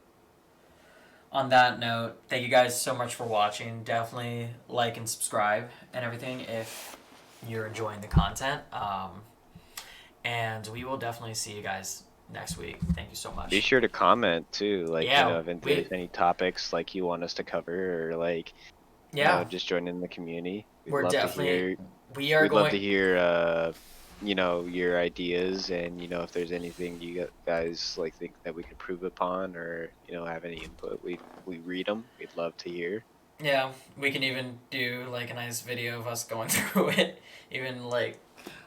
on that note, thank you guys so much for watching. Definitely like and subscribe and everything if you're enjoying the content. And we will definitely see you guys next week. Thank you so much. Be sure to comment too, like Yeah, you know, if there's any topics like you want us to cover or like you know, just join in the community. We're definitely we'd love to hear you know, your ideas and you know if there's anything you guys like think that we could improve upon or you know have any input. We read them. We'd love to hear. Yeah, we can even do like a nice video of us going through it, even like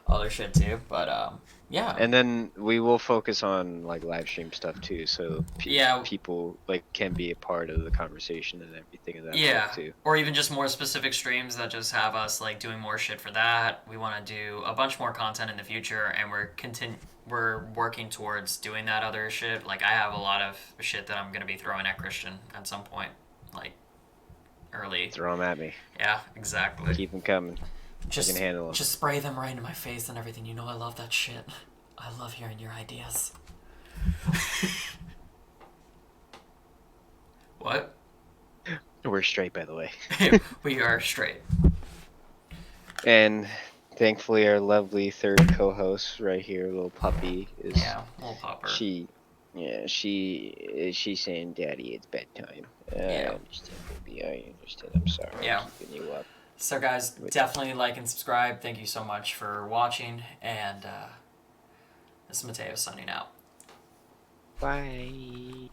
other shit too. But yeah. And then we will focus on like live stream stuff too, so people like can be a part of the conversation and everything of that too. Or even just more specific streams that just have us like doing more shit for that. We want to do a bunch more content in the future, and we're working towards doing that other shit. Like I have a lot of shit that I'm gonna be throwing at Christian at some point, like early. Throw them at me. Yeah, exactly. Keep them coming. Just, I can handle them. Just spray them right into my face and everything. You know I love that shit. I love hearing your ideas. What? We're straight, by the way. We are straight. And thankfully, our lovely third co-host right here, little puppy, is little pupper. She's saying, "Daddy, it's bedtime." I understand, baby. I understand. I'm sorry. Yeah. I'm keeping you up. So guys, definitely like and subscribe. Thank you so much for watching, and this is Matteo signing out. Bye.